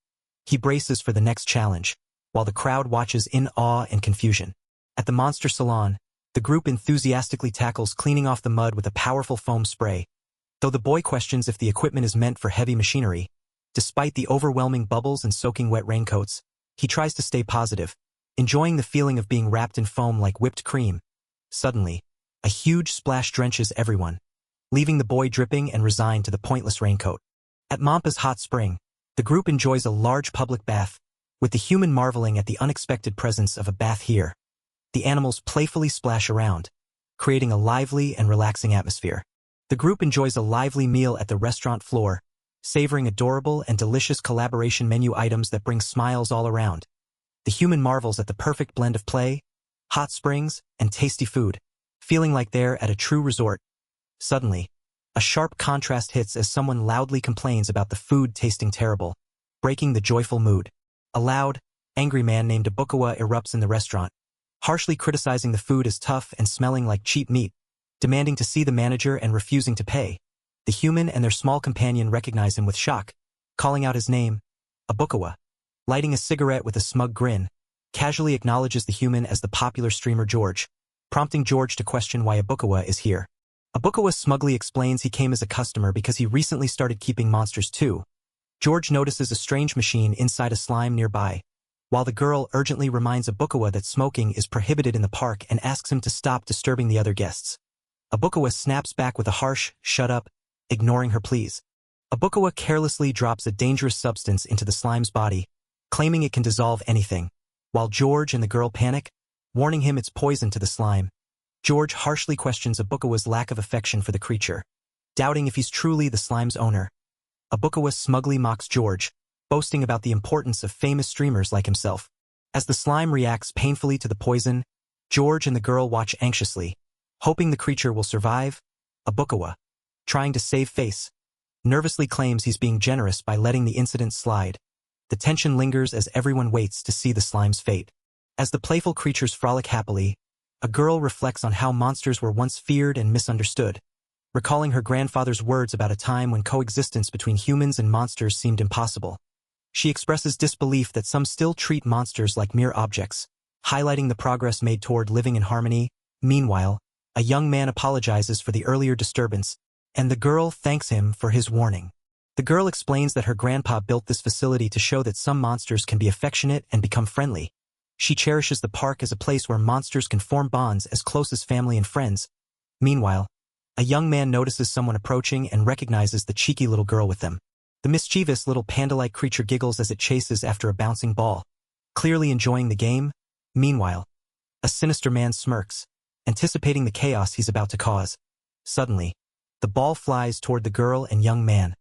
He braces for the next challenge, while the crowd watches in awe and confusion. At the monster salon, the group enthusiastically tackles cleaning off the mud with a powerful foam spray, though the boy questions if the equipment is meant for heavy machinery. Despite the overwhelming bubbles and soaking wet raincoats, he tries to stay positive, enjoying the feeling of being wrapped in foam like whipped cream. Suddenly, a huge splash drenches everyone, leaving the boy dripping and resigned to the pointless raincoat. At Mampa's hot spring, the group enjoys a large public bath, with the human marveling at the unexpected presence of a bath here. The animals playfully splash around, creating a lively and relaxing atmosphere. The group enjoys a lively meal at the restaurant floor, savoring adorable and delicious collaboration menu items that bring smiles all around. The human marvels at the perfect blend of play, hot springs, and tasty food, feeling like they're at a true resort. Suddenly, a sharp contrast hits as someone loudly complains about the food tasting terrible, breaking the joyful mood. A loud, angry man named Ibukawa erupts in the restaurant, harshly criticizing the food as tough and smelling like cheap meat, demanding to see the manager and refusing to pay. The human and their small companion recognize him with shock, calling out his name. Ibukawa, lighting a cigarette with a smug grin, casually acknowledges the human as the popular streamer George, prompting George to question why Ibukawa is here. Ibukawa smugly explains he came as a customer because he recently started keeping monsters too. George notices a strange machine inside a slime nearby, while the girl urgently reminds Ibukawa that smoking is prohibited in the park and asks him to stop disturbing the other guests. Ibukawa snaps back with a harsh, "Shut up," ignoring her pleas. Ibukawa carelessly drops a dangerous substance into the slime's body, claiming it can dissolve anything, while George and the girl panic, warning him it's poison to the slime. George harshly questions Ibukawa's lack of affection for the creature, doubting if he's truly the slime's owner. Ibukawa smugly mocks George, boasting about the importance of famous streamers like himself. As the slime reacts painfully to the poison, George and the girl watch anxiously, hoping the creature will survive. Ibukawa, trying to save face, nervously claims he's being generous by letting the incident slide. The tension lingers as everyone waits to see the slime's fate. As the playful creatures frolic happily, a girl reflects on how monsters were once feared and misunderstood, recalling her grandfather's words about a time when coexistence between humans and monsters seemed impossible. She expresses disbelief that some still treat monsters like mere objects, highlighting the progress made toward living in harmony. Meanwhile, a young man apologizes for the earlier disturbance, and the girl thanks him for his warning. The girl explains that her grandpa built this facility to show that some monsters can be affectionate and become friendly. She cherishes the park as a place where monsters can form bonds as close as family and friends. Meanwhile, a young man notices someone approaching and recognizes the cheeky little girl with them. The mischievous little panda-like creature giggles as it chases after a bouncing ball, clearly enjoying the game. Meanwhile, a sinister man smirks, anticipating the chaos he's about to cause. Suddenly, the ball flies toward the girl and young man,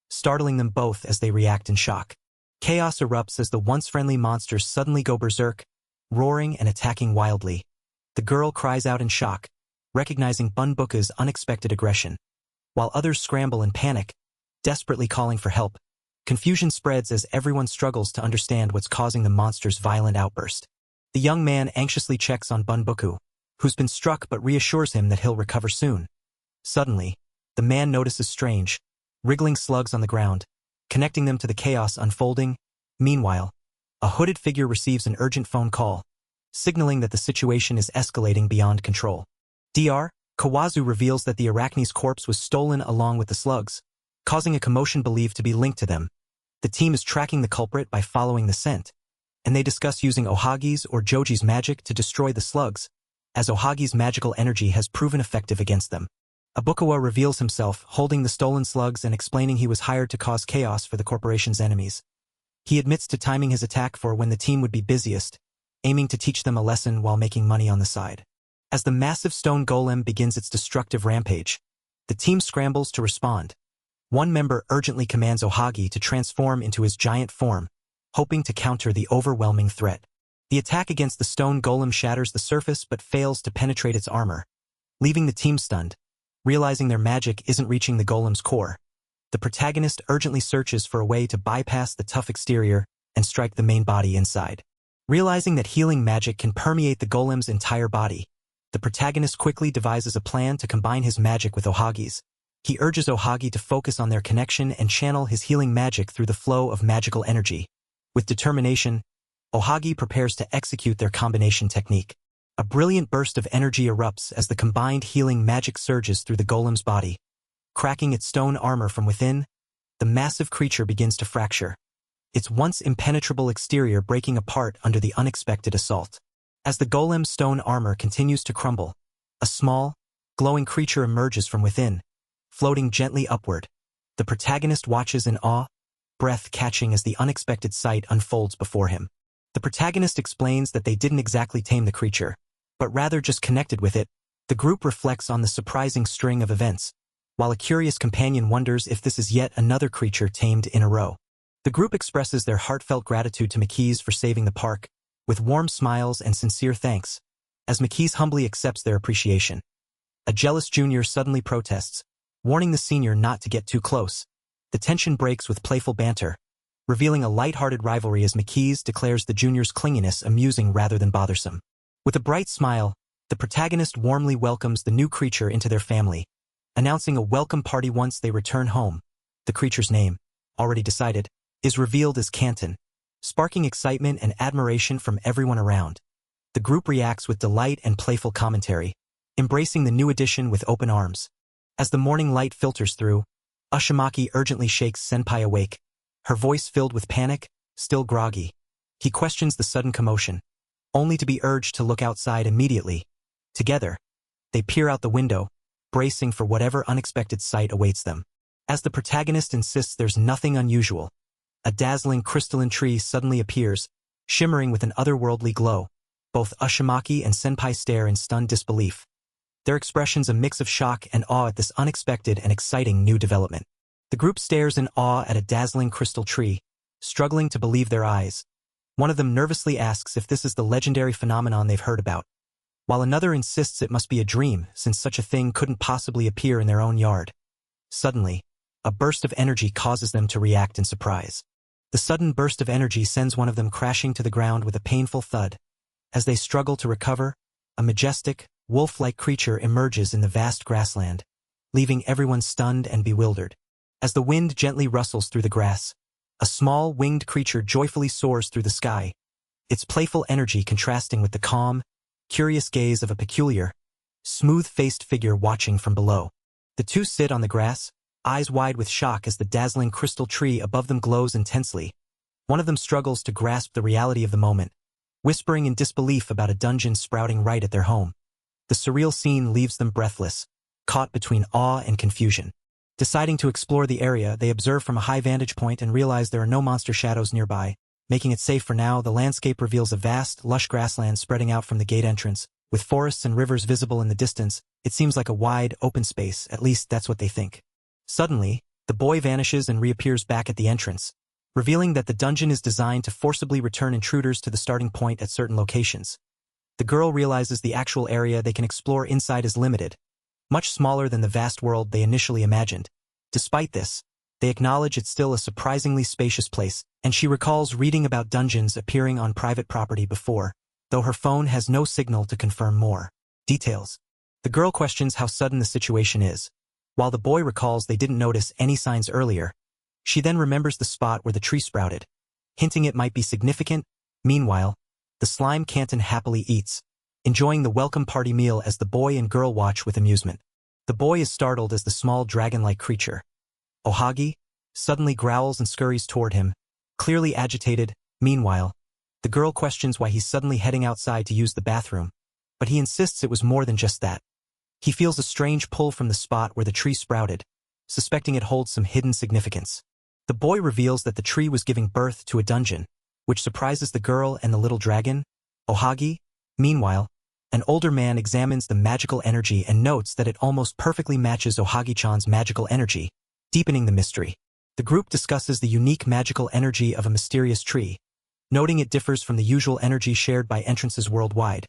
startling them both as they react in shock. Chaos erupts as the once friendly monsters suddenly go berserk, roaring and attacking wildly. The girl cries out in shock, recognizing Bunboku's unexpected aggression, while others scramble in panic, desperately calling for help. Confusion spreads as everyone struggles to understand what's causing the monster's violent outburst. The young man anxiously checks on Bunboku, who's been struck but reassures him that he'll recover soon. Suddenly, the man notices strange, wriggling slugs on the ground, connecting them to the chaos unfolding. Meanwhile, a hooded figure receives an urgent phone call, signaling that the situation is escalating beyond control. Dr. Kawazu reveals that the arachne's corpse was stolen along with the slugs, causing a commotion believed to be linked to them. The team is tracking the culprit by following the scent, and they discuss using Ohagi's or Joji's magic to destroy the slugs, as Ohagi's magical energy has proven effective against them. Ibukawa reveals himself holding the stolen slugs and explaining he was hired to cause chaos for the corporation's enemies. He admits to timing his attack for when the team would be busiest, aiming to teach them a lesson while making money on the side. As the massive stone golem begins its destructive rampage, the team scrambles to respond. One member urgently commands Ohagi to transform into his giant form, hoping to counter the overwhelming threat. The attack against the stone golem shatters the surface but fails to penetrate its armor, leaving the team stunned. Realizing their magic isn't reaching the golem's core, the protagonist urgently searches for a way to bypass the tough exterior and strike the main body inside. Realizing that healing magic can permeate the golem's entire body, the protagonist quickly devises a plan to combine his magic with Ohagi's. He urges Ohagi to focus on their connection and channel his healing magic through the flow of magical energy. With determination, Ohagi prepares to execute their combination technique. A brilliant burst of energy erupts as the combined healing magic surges through the golem's body. Cracking its stone armor from within, the massive creature begins to fracture, its once impenetrable exterior breaking apart under the unexpected assault. As the golem's stone armor continues to crumble, a small, glowing creature emerges from within, floating gently upward. The protagonist watches in awe, breath catching as the unexpected sight unfolds before him. The protagonist explains that they didn't exactly tame the creature, but rather just connected with it. The group reflects on the surprising string of events, while a curious companion wonders if this is yet another creature tamed in a row. The group expresses their heartfelt gratitude to McKees for saving the park, with warm smiles and sincere thanks, as McKees humbly accepts their appreciation. A jealous junior suddenly protests, warning the senior not to get too close. The tension breaks with playful banter, revealing a light-hearted rivalry as McKees declares the junior's clinginess amusing rather than bothersome. With a bright smile, the protagonist warmly welcomes the new creature into their family, announcing a welcome party once they return home. The creature's name, already decided, is revealed as Canton, sparking excitement and admiration from everyone around. The group reacts with delight and playful commentary, embracing the new addition with open arms. As the morning light filters through, Ushimaki urgently shakes Senpai awake, her voice filled with panic, still groggy. He questions the sudden commotion, only to be urged to look outside immediately. Together, they peer out the window, bracing for whatever unexpected sight awaits them. As the protagonist insists there's nothing unusual, a dazzling crystalline tree suddenly appears, shimmering with an otherworldly glow. Both Ushimaki and Senpai stare in stunned disbelief, their expressions a mix of shock and awe at this unexpected and exciting new development. The group stares in awe at a dazzling crystal tree, struggling to believe their eyes. One of them nervously asks if this is the legendary phenomenon they've heard about, while another insists it must be a dream since such a thing couldn't possibly appear in their own yard. Suddenly, a burst of energy causes them to react in surprise. The sudden burst of energy sends one of them crashing to the ground with a painful thud. As they struggle to recover, a majestic, wolf-like creature emerges in the vast grassland, leaving everyone stunned and bewildered. As the wind gently rustles through the grass, a small, winged creature joyfully soars through the sky, its playful energy contrasting with the calm, curious gaze of a peculiar, smooth-faced figure watching from below. The two sit on the grass, eyes wide with shock as the dazzling crystal tree above them glows intensely. One of them struggles to grasp the reality of the moment, whispering in disbelief about a dungeon sprouting right at their home. The surreal scene leaves them breathless, caught between awe and confusion. Deciding to explore the area, they observe from a high vantage point and realize there are no monster shadows nearby. Making it safe for now, the landscape reveals a vast, lush grassland spreading out from the gate entrance. With forests and rivers visible in the distance, it seems like a wide, open space, at least that's what they think. Suddenly, the boy vanishes and reappears back at the entrance, revealing that the dungeon is designed to forcibly return intruders to the starting point at certain locations. The girl realizes the actual area they can explore inside is limited, much smaller than the vast world they initially imagined. Despite this, they acknowledge it's still a surprisingly spacious place, and she recalls reading about dungeons appearing on private property before, though her phone has no signal to confirm more details. The girl questions how sudden the situation is, while the boy recalls they didn't notice any signs earlier. She then remembers the spot where the tree sprouted, hinting it might be significant. Meanwhile, the slime Canton happily eats, enjoying the welcome party meal as the boy and girl watch with amusement. The boy is startled as the small dragon-like creature, Ohagi, suddenly growls and scurries toward him, clearly agitated. Meanwhile, the girl questions why he's suddenly heading outside to use the bathroom, but he insists it was more than just that. He feels a strange pull from the spot where the tree sprouted, suspecting it holds some hidden significance. The boy reveals that the tree was giving birth to a dungeon, which surprises the girl and the little dragon, Ohagi. Meanwhile, an older man examines the magical energy and notes that it almost perfectly matches Ohagi-chan's magical energy, deepening the mystery. The group discusses the unique magical energy of a mysterious tree, noting it differs from the usual energy shared by entrances worldwide.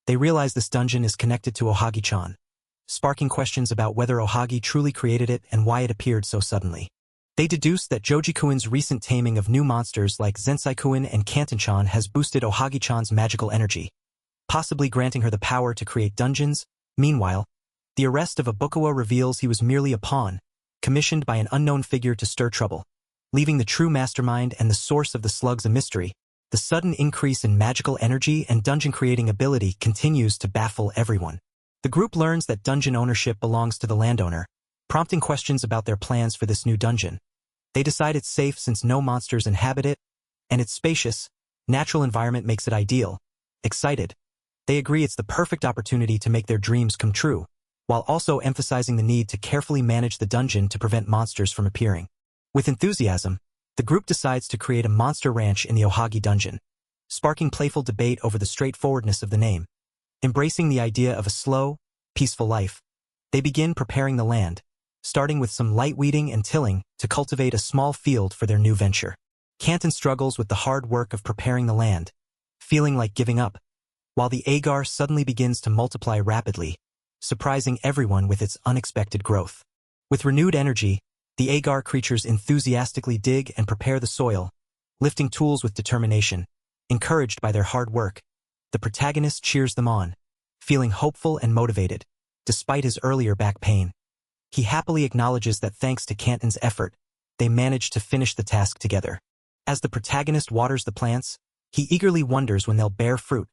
They realize this dungeon is connected to Ohagi-chan, sparking questions about whether Ohagi truly created it and why it appeared so suddenly. They deduce that Joji-kuin's recent taming of new monsters like Zensai-kuin and Canton-chan has boosted Ohagi-chan's magical energy, possibly granting her the power to create dungeons. Meanwhile, the arrest of Ibukawa reveals he was merely a pawn, commissioned by an unknown figure to stir trouble, leaving the true mastermind and the source of the slugs a mystery. The sudden increase in magical energy and dungeon-creating ability continues to baffle everyone. The group learns that dungeon ownership belongs to the landowner, prompting questions about their plans for this new dungeon. They decide it's safe since no monsters inhabit it, and its spacious, natural environment makes it ideal. Excited, they agree it's the perfect opportunity to make their dreams come true, while also emphasizing the need to carefully manage the dungeon to prevent monsters from appearing. With enthusiasm, the group decides to create a monster ranch in the Ohagi dungeon, sparking playful debate over the straightforwardness of the name. Embracing the idea of a slow, peaceful life, they begin preparing the land, starting with some light weeding and tilling to cultivate a small field for their new venture. Canton struggles with the hard work of preparing the land, feeling like giving up, while the agar suddenly begins to multiply rapidly, surprising everyone with its unexpected growth. With renewed energy, the agar creatures enthusiastically dig and prepare the soil, lifting tools with determination. Encouraged by their hard work, the protagonist cheers them on, feeling hopeful and motivated, despite his earlier back pain. He happily acknowledges that thanks to Canton's effort, they managed to finish the task together. As the protagonist waters the plants, he eagerly wonders when they'll bear fruit,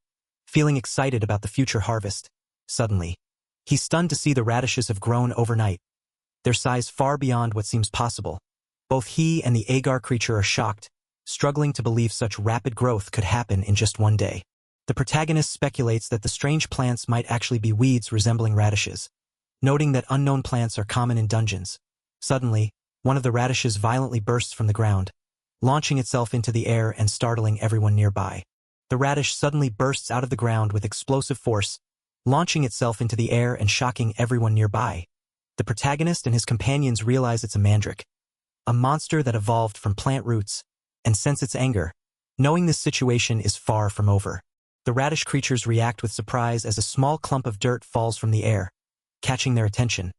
feeling excited about the future harvest. Suddenly, he's stunned to see the radishes have grown overnight, their size far beyond what seems possible. Both he and the agar creature are shocked, struggling to believe such rapid growth could happen in just one day. The protagonist speculates that the strange plants might actually be weeds resembling radishes, noting that unknown plants are common in dungeons. Suddenly, one of the radishes violently bursts from the ground, launching itself into the air and startling everyone nearby. The radish suddenly bursts out of the ground with explosive force, launching itself into the air and shocking everyone nearby. The protagonist and his companions realize it's a mandrake, a monster that evolved from plant roots, and sense its anger, knowing this situation is far from over. The radish creatures react with surprise as a small clump of dirt falls from the air, catching their attention.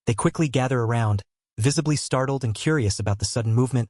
They quickly gather around, visibly startled and curious about the sudden movement.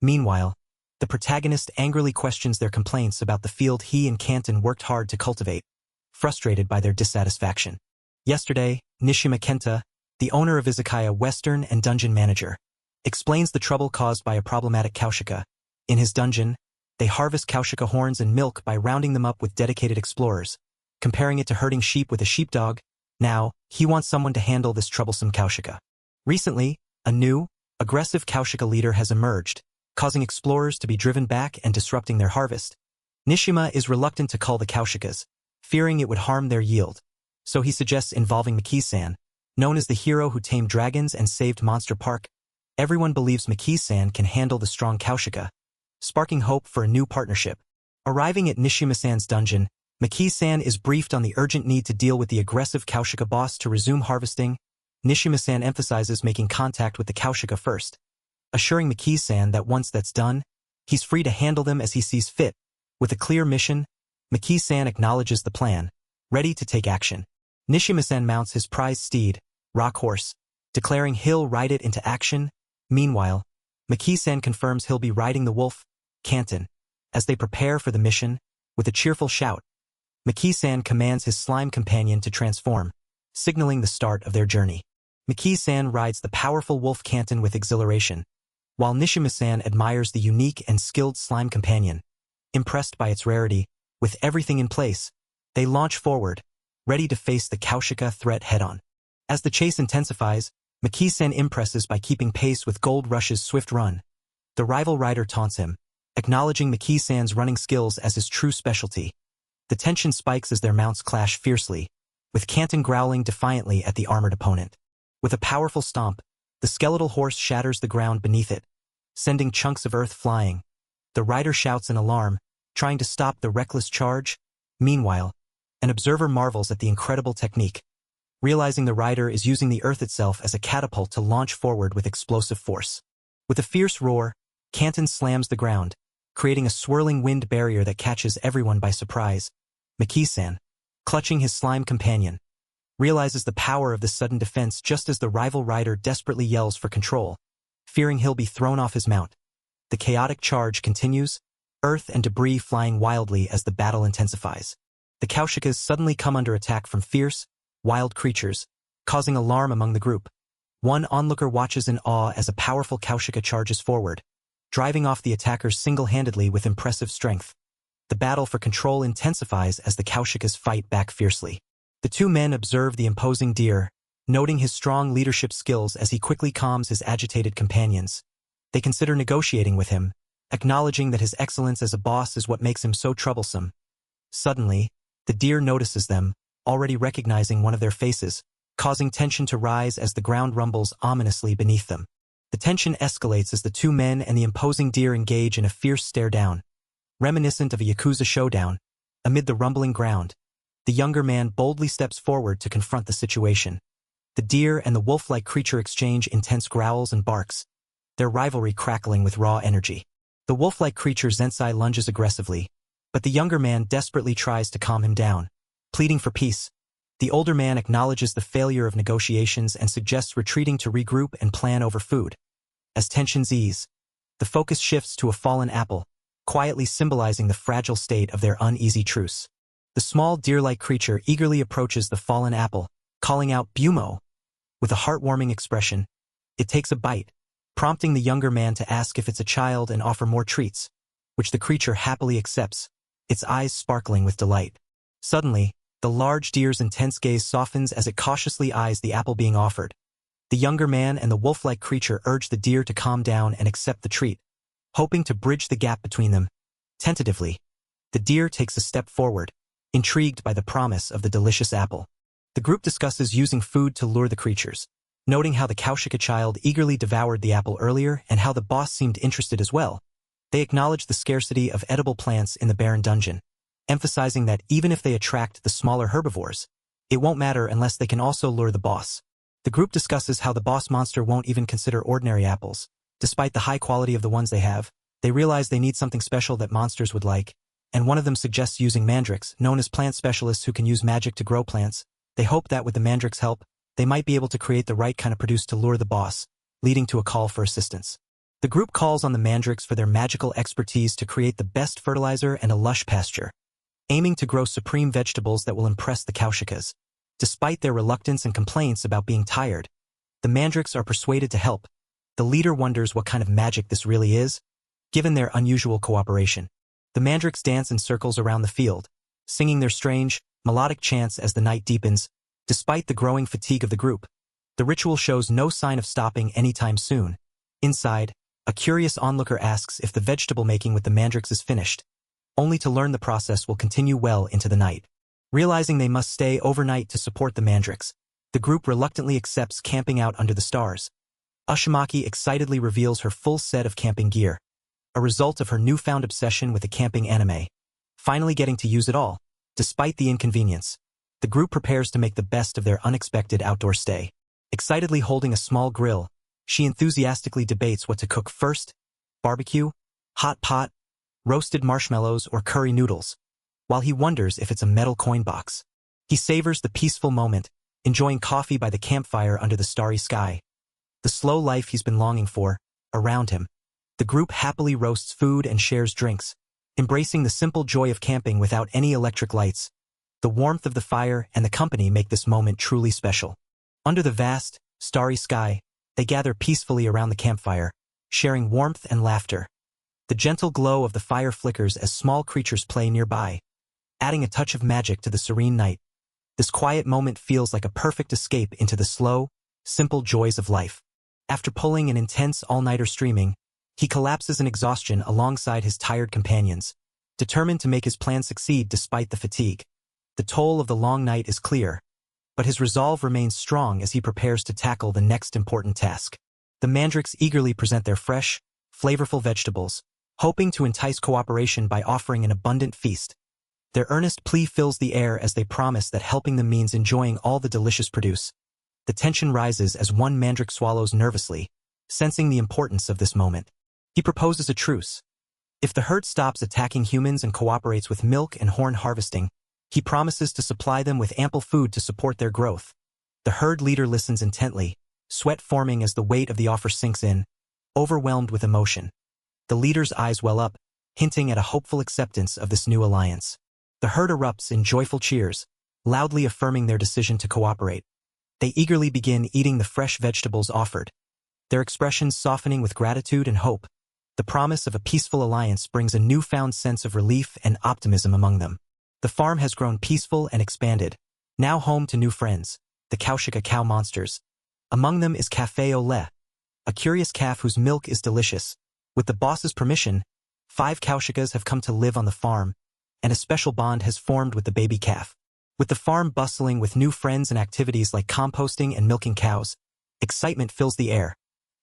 Meanwhile, the protagonist angrily questions their complaints about the field he and Canton worked hard to cultivate, frustrated by their dissatisfaction. Yesterday, Nishima Kenta, the owner of Izakaya Western and dungeon manager, explains the trouble caused by a problematic Kaushika. In his dungeon, they harvest Kaushika horns and milk by rounding them up with dedicated explorers, comparing it to herding sheep with a sheepdog. Now, he wants someone to handle this troublesome Kaushika. Recently, a new, aggressive Kaushika leader has emerged, causing explorers to be driven back and disrupting their harvest. Nishima is reluctant to call the Kaushikas, fearing it would harm their yield, so he suggests involving Maki-san, known as the hero who tamed dragons and saved Monster Park. Everyone believes Maki-san can handle the strong Kaushika, sparking hope for a new partnership. Arriving at Nishima-san's dungeon, Maki-san is briefed on the urgent need to deal with the aggressive Kaushika boss to resume harvesting. Nishima-san emphasizes making contact with the Kaushika first, assuring Maki-san that once that's done, he's free to handle them as he sees fit. With a clear mission, Maki-san acknowledges the plan, ready to take action. Nishima-san mounts his prized steed, Rock Horse, declaring he'll ride it into action. Meanwhile, Maki-san confirms he'll be riding the wolf, Canton. As they prepare for the mission, with a cheerful shout, Maki-san commands his slime companion to transform, signaling the start of their journey. Maki-san rides the powerful wolf Canton with exhilaration, while Nishima-san admires the unique and skilled slime companion. Impressed by its rarity, with everything in place, they launch forward, ready to face the Kaushika threat head-on. As the chase intensifies, Maki-san impresses by keeping pace with Gold Rush's swift run. The rival rider taunts him, acknowledging Maki-san's running skills as his true specialty. The tension spikes as their mounts clash fiercely, with Canton growling defiantly at the armored opponent. With a powerful stomp, the skeletal horse shatters the ground beneath it, sending chunks of earth flying. The rider shouts in alarm, trying to stop the reckless charge. Meanwhile, an observer marvels at the incredible technique, realizing the rider is using the earth itself as a catapult to launch forward with explosive force. With a fierce roar, Canton slams the ground, creating a swirling wind barrier that catches everyone by surprise. Maki-san, clutching his slime companion, realizes the power of this sudden defense just as the rival rider desperately yells for control, fearing he'll be thrown off his mount. The chaotic charge continues, earth and debris flying wildly as the battle intensifies. The Kaushikas suddenly come under attack from fierce, wild creatures, causing alarm among the group. One onlooker watches in awe as a powerful Kaushika charges forward, driving off the attackers single-handedly with impressive strength. The battle for control intensifies as the Kaushikas fight back fiercely. The two men observe the imposing deer, noting his strong leadership skills as he quickly calms his agitated companions. They consider negotiating with him, acknowledging that his excellence as a boss is what makes him so troublesome. Suddenly, the deer notices them, already recognizing one of their faces, causing tension to rise as the ground rumbles ominously beneath them. The tension escalates as the two men and the imposing deer engage in a fierce stare-down, reminiscent of a Yakuza showdown. Amid the rumbling ground, the younger man boldly steps forward to confront the situation. The deer and the wolf-like creature exchange intense growls and barks, their rivalry crackling with raw energy. The wolf-like creature Zensai lunges aggressively, but the younger man desperately tries to calm him down, pleading for peace. The older man acknowledges the failure of negotiations and suggests retreating to regroup and plan over food. As tensions ease, the focus shifts to a fallen apple, quietly symbolizing the fragile state of their uneasy truce. The small deer-like creature eagerly approaches the fallen apple, calling out "Bumo!" With a heartwarming expression. It takes a bite, prompting the younger man to ask if it's a child and offer more treats, which the creature happily accepts, its eyes sparkling with delight. Suddenly, the large deer's intense gaze softens as it cautiously eyes the apple being offered. The younger man and the wolf-like creature urge the deer to calm down and accept the treat, hoping to bridge the gap between them. Tentatively, the deer takes a step forward, intrigued by the promise of the delicious apple. The group discusses using food to lure the creatures, noting how the Kaushika child eagerly devoured the apple earlier and how the boss seemed interested as well. They acknowledge the scarcity of edible plants in the barren dungeon, emphasizing that even if they attract the smaller herbivores, it won't matter unless they can also lure the boss. The group discusses how the boss monster won't even consider ordinary apples. Despite the high quality of the ones they have, they realize they need something special that monsters would like, and one of them suggests using mandrakes, known as plant specialists who can use magic to grow plants. They hope that with the mandrakes' help, they might be able to create the right kind of produce to lure the boss, leading to a call for assistance. The group calls on the mandrakes for their magical expertise to create the best fertilizer and a lush pasture, aiming to grow supreme vegetables that will impress the Kaushikas. Despite their reluctance and complaints about being tired, the mandrakes are persuaded to help. The leader wonders what kind of magic this really is, given their unusual cooperation. The mandrakes dance in circles around the field, singing their strange, melodic chants as the night deepens. Despite the growing fatigue of the group, the ritual shows no sign of stopping anytime soon. Inside, a curious onlooker asks if the vegetable making with the mandrakes is finished, only to learn the process will continue well into the night. Realizing they must stay overnight to support the mandrakes, the group reluctantly accepts camping out under the stars. Ushimaki excitedly reveals her full set of camping gear, a result of her newfound obsession with the camping anime, finally getting to use it all. Despite the inconvenience, the group prepares to make the best of their unexpected outdoor stay. Excitedly holding a small grill, she enthusiastically debates what to cook first: barbecue, hot pot, roasted marshmallows, or curry noodles, while he wonders if it's a metal coin box. He savors the peaceful moment, enjoying coffee by the campfire under the starry sky. The slow life he's been longing for, around him. The group happily roasts food and shares drinks, embracing the simple joy of camping without any electric lights. The warmth of the fire and the company make this moment truly special. Under the vast, starry sky, they gather peacefully around the campfire, sharing warmth and laughter. The gentle glow of the fire flickers as small creatures play nearby, adding a touch of magic to the serene night. This quiet moment feels like a perfect escape into the slow, simple joys of life. After pulling an intense all-nighter streaming, he collapses in exhaustion alongside his tired companions, determined to make his plan succeed despite the fatigue. The toll of the long night is clear, but his resolve remains strong as he prepares to tackle the next important task. The mandrakes eagerly present their fresh, flavorful vegetables, hoping to entice cooperation by offering an abundant feast. Their earnest plea fills the air as they promise that helping them means enjoying all the delicious produce. The tension rises as one mandrake swallows nervously, sensing the importance of this moment. He proposes a truce. If the herd stops attacking humans and cooperates with milk and horn harvesting, he promises to supply them with ample food to support their growth. The herd leader listens intently, sweat forming as the weight of the offer sinks in, overwhelmed with emotion. The leader's eyes well up, hinting at a hopeful acceptance of this new alliance. The herd erupts in joyful cheers, loudly affirming their decision to cooperate. They eagerly begin eating the fresh vegetables offered, their expressions softening with gratitude and hope. The promise of a peaceful alliance brings a newfound sense of relief and optimism among them. The farm has grown peaceful and expanded, now home to new friends, the Kaushika cow monsters. Among them is Cafe au lait, a curious calf whose milk is delicious. With the boss's permission, 5 Kaushikas have come to live on the farm, and a special bond has formed with the baby calf. With the farm bustling with new friends and activities like composting and milking cows, excitement fills the air.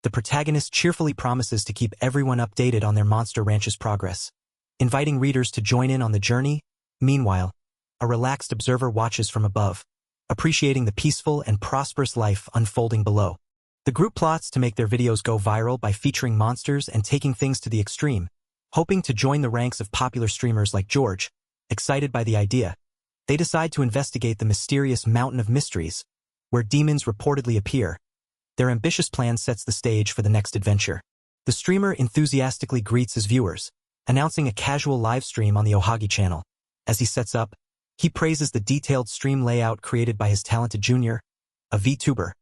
The protagonist cheerfully promises to keep everyone updated on their monster ranch's progress, inviting readers to join in on the journey. Meanwhile, a relaxed observer watches from above, appreciating the peaceful and prosperous life unfolding below. The group plots to make their videos go viral by featuring monsters and taking things to the extreme, hoping to join the ranks of popular streamers like George. Excited by the idea, they decide to investigate the mysterious Mountain of Mysteries, where demons reportedly appear. Their ambitious plan sets the stage for the next adventure. The streamer enthusiastically greets his viewers, announcing a casual live stream on the Ohagi channel. As he sets up, he praises the detailed stream layout created by his talented junior, a VTuber.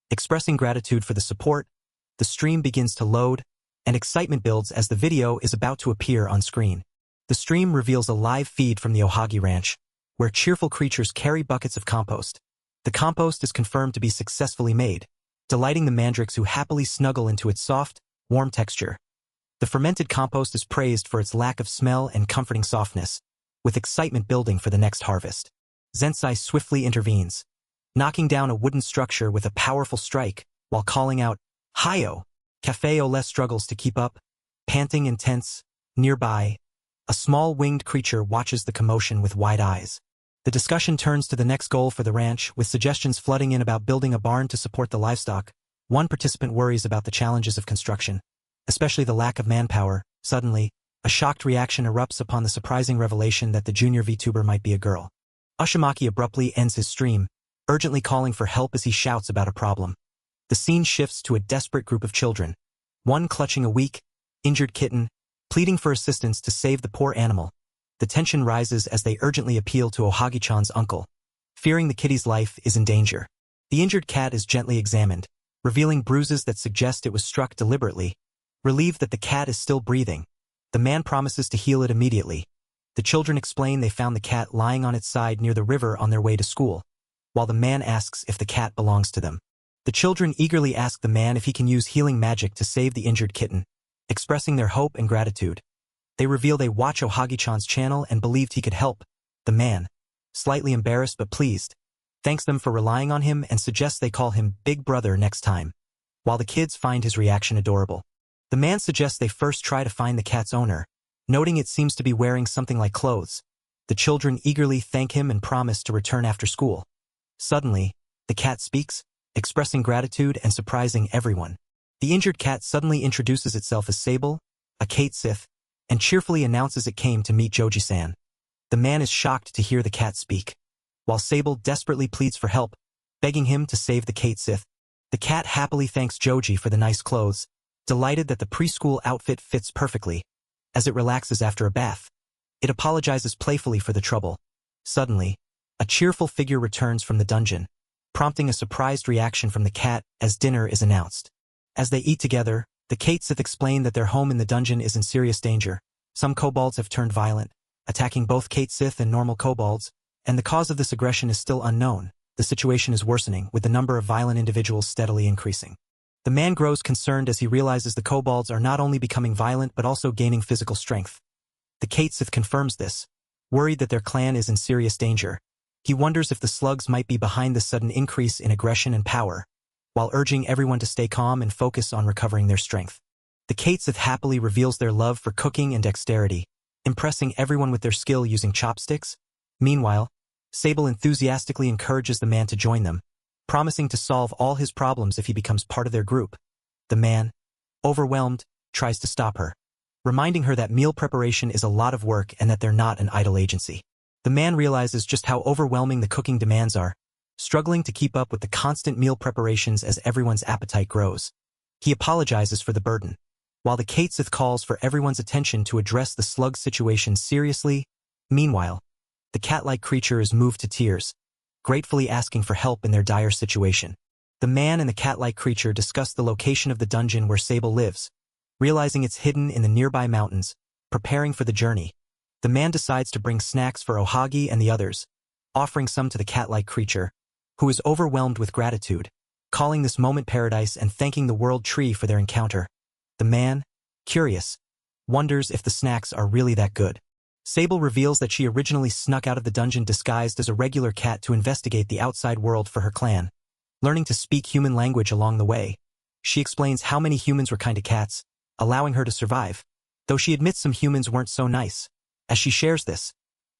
Expressing gratitude for the support, the stream begins to load, and excitement builds as the video is about to appear on screen. The stream reveals a live feed from the Ohagi Ranch, where cheerful creatures carry buckets of compost. The compost is confirmed to be successfully made, delighting the mandrakes who happily snuggle into its soft, warm texture. The fermented compost is praised for its lack of smell and comforting softness, with excitement building for the next harvest. Zensai swiftly intervenes, knocking down a wooden structure with a powerful strike, while calling out, "Hi-yo!" Cafe au lait struggles to keep up, panting and tense. Nearby, a small winged creature watches the commotion with wide eyes. The discussion turns to the next goal for the ranch, with suggestions flooding in about building a barn to support the livestock. One participant worries about the challenges of construction, especially the lack of manpower. Suddenly, a shocked reaction erupts upon the surprising revelation that the junior VTuber might be a girl. Ushimaki abruptly ends his stream, urgently calling for help as he shouts about a problem. The scene shifts to a desperate group of children, one clutching a weak, injured kitten, pleading for assistance to save the poor animal. The tension rises as they urgently appeal to Ohagi-chan's uncle, fearing the kitty's life is in danger. The injured cat is gently examined, revealing bruises that suggest it was struck deliberately. Relieved that the cat is still breathing, the man promises to heal it immediately. The children explain they found the cat lying on its side near the river on their way to school, while the man asks if the cat belongs to them. The children eagerly ask the man if he can use healing magic to save the injured kitten, expressing their hope and gratitude. They reveal they watch Ohagi-chan's channel and believed he could help. The man, slightly embarrassed but pleased, thanks them for relying on him and suggests they call him Big Brother next time, while the kids find his reaction adorable. The man suggests they first try to find the cat's owner, noting it seems to be wearing something like clothes. The children eagerly thank him and promise to return after school. Suddenly, the cat speaks, expressing gratitude and surprising everyone. The injured cat suddenly introduces itself as Sable, a Kate Sith, and cheerfully announces it came to meet Joji-san. The man is shocked to hear the cat speak, while Sable desperately pleads for help, begging him to save the Kate Sith. The cat happily thanks Joji for the nice clothes, delighted that the preschool outfit fits perfectly. As it relaxes after a bath, it apologizes playfully for the trouble. Suddenly, a cheerful figure returns from the dungeon, prompting a surprised reaction from the cat as dinner is announced. As they eat together, The Katesith explain that their home in the dungeon is in serious danger. Some kobolds have turned violent, attacking both Katesith and normal kobolds, and the cause of this aggression is still unknown. The situation is worsening, with the number of violent individuals steadily increasing. The man grows concerned as he realizes the kobolds are not only becoming violent but also gaining physical strength. The Katesith confirms this, worried that their clan is in serious danger. He wonders if the slugs might be behind the sudden increase in aggression and power, while urging everyone to stay calm and focus on recovering their strength. The Katesith happily reveals their love for cooking and dexterity, impressing everyone with their skill using chopsticks. Meanwhile, Sable enthusiastically encourages the man to join them, promising to solve all his problems if he becomes part of their group. The man, overwhelmed, tries to stop her, reminding her that meal preparation is a lot of work and that they're not an idle agency. The man realizes just how overwhelming the cooking demands are, struggling to keep up with the constant meal preparations as everyone's appetite grows. He apologizes for the burden, while the Katesith calls for everyone's attention to address the slug situation seriously. Meanwhile, the cat-like creature is moved to tears, gratefully asking for help in their dire situation. The man and the cat-like creature discuss the location of the dungeon where Sable lives, realizing it's hidden in the nearby mountains. Preparing for the journey, the man decides to bring snacks for Ohagi and the others, offering some to the cat-like creature, who is overwhelmed with gratitude, calling this moment paradise and thanking the world tree for their encounter. The man, curious, wonders if the snacks are really that good. Sable reveals that she originally snuck out of the dungeon disguised as a regular cat to investigate the outside world for her clan. Learning to speak human language along the way, she explains how many humans were kind to cats, allowing her to survive, though she admits some humans weren't so nice. As she shares this,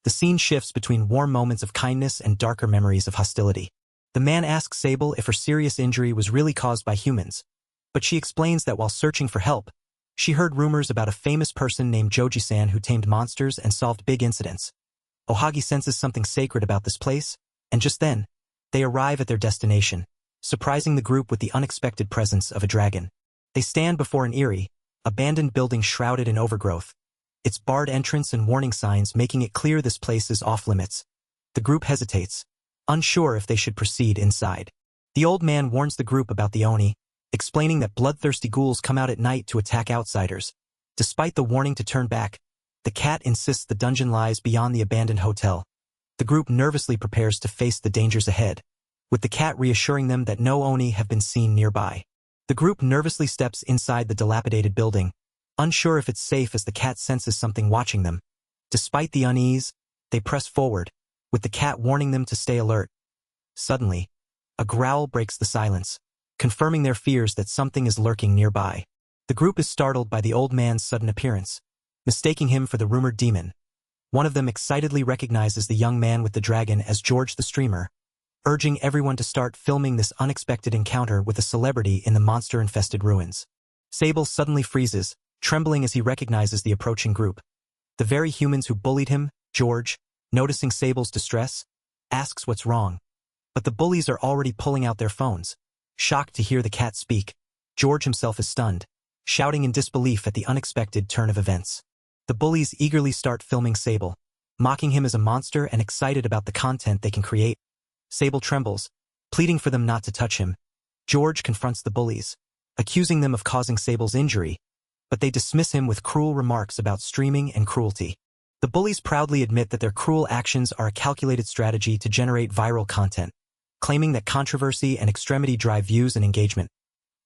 the scene shifts between warm moments of kindness and darker memories of hostility. The man asks Sable if her serious injury was really caused by humans, but she explains that while searching for help, she heard rumors about a famous person named Joji-san who tamed monsters and solved big incidents. Ohagi senses something sacred about this place, and just then, they arrive at their destination, surprising the group with the unexpected presence of a dragon. They stand before an eerie, abandoned building shrouded in overgrowth, its barred entrance and warning signs making it clear this place is off-limits. The group hesitates, unsure if they should proceed inside. The old man warns the group about the Oni, explaining that bloodthirsty ghouls come out at night to attack outsiders. Despite the warning to turn back, the cat insists the dungeon lies beyond the abandoned hotel. The group nervously prepares to face the dangers ahead, with the cat reassuring them that no Oni have been seen nearby. The group nervously steps inside the dilapidated building, unsure if it's safe as the cat senses something watching them. Despite the unease, they press forward, with the cat warning them to stay alert. Suddenly, a growl breaks the silence, confirming their fears that something is lurking nearby. The group is startled by the old man's sudden appearance, mistaking him for the rumored demon. One of them excitedly recognizes the young man with the dragon as George the streamer, urging everyone to start filming this unexpected encounter with a celebrity in the monster-infested ruins. Sable suddenly freezes, trembling as he recognizes the approaching group. The very humans who bullied him, George, noticing Sable's distress, asks what's wrong. But the bullies are already pulling out their phones. Shocked to hear the cat speak, George himself is stunned, shouting in disbelief at the unexpected turn of events. The bullies eagerly start filming Sable, mocking him as a monster and excited about the content they can create. Sable trembles, pleading for them not to touch him. George confronts the bullies, accusing them of causing Sable's injury, but they dismiss him with cruel remarks about streaming and cruelty. The bullies proudly admit that their cruel actions are a calculated strategy to generate viral content, claiming that controversy and extremity drive views and engagement.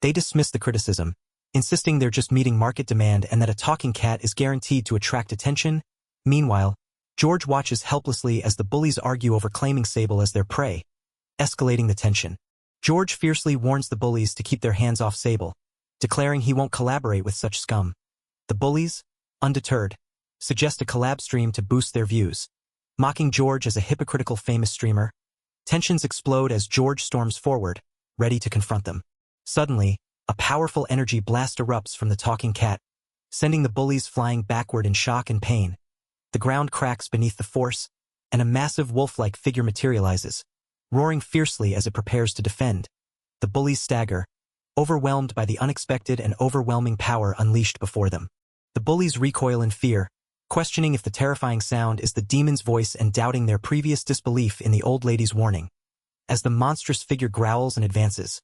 They dismiss the criticism, insisting they're just meeting market demand and that a talking cat is guaranteed to attract attention. Meanwhile, George watches helplessly as the bullies argue over claiming Sable as their prey, escalating the tension. George fiercely warns the bullies to keep their hands off Sable, declaring he won't collaborate with such scum. The bullies, undeterred, suggest a collab stream to boost their views, mocking George as a hypocritical famous streamer. Tensions explode as George storms forward, ready to confront them. Suddenly, a powerful energy blast erupts from the talking cat, sending the bullies flying backward in shock and pain. The ground cracks beneath the force, and a massive wolf-like figure materializes, roaring fiercely as it prepares to defend. The bullies stagger, overwhelmed by the unexpected and overwhelming power unleashed before them. The bullies recoil in fear, questioning if the terrifying sound is the demon's voice and doubting their previous disbelief in the old lady's warning. As the monstrous figure growls and advances,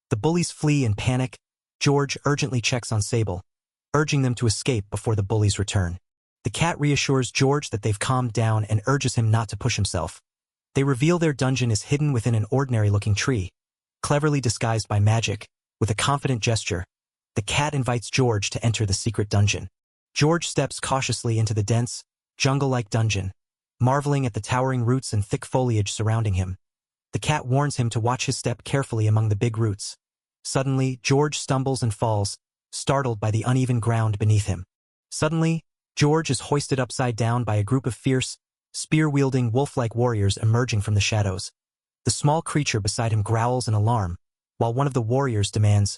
the bullies flee in panic, George urgently checks on Sable, urging them to escape before the bullies return. The cat reassures George that they've calmed down and urges him not to push himself. They reveal their dungeon is hidden within an ordinary-looking tree, cleverly disguised by magic. With a confident gesture, the cat invites George to enter the secret dungeon. George steps cautiously into the dense, jungle-like dungeon, marveling at the towering roots and thick foliage surrounding him. The cat warns him to watch his step carefully among the big roots. Suddenly, George stumbles and falls, startled by the uneven ground beneath him. Suddenly, George is hoisted upside down by a group of fierce, spear-wielding wolf-like warriors emerging from the shadows. The small creature beside him growls in alarm, while one of the warriors demands,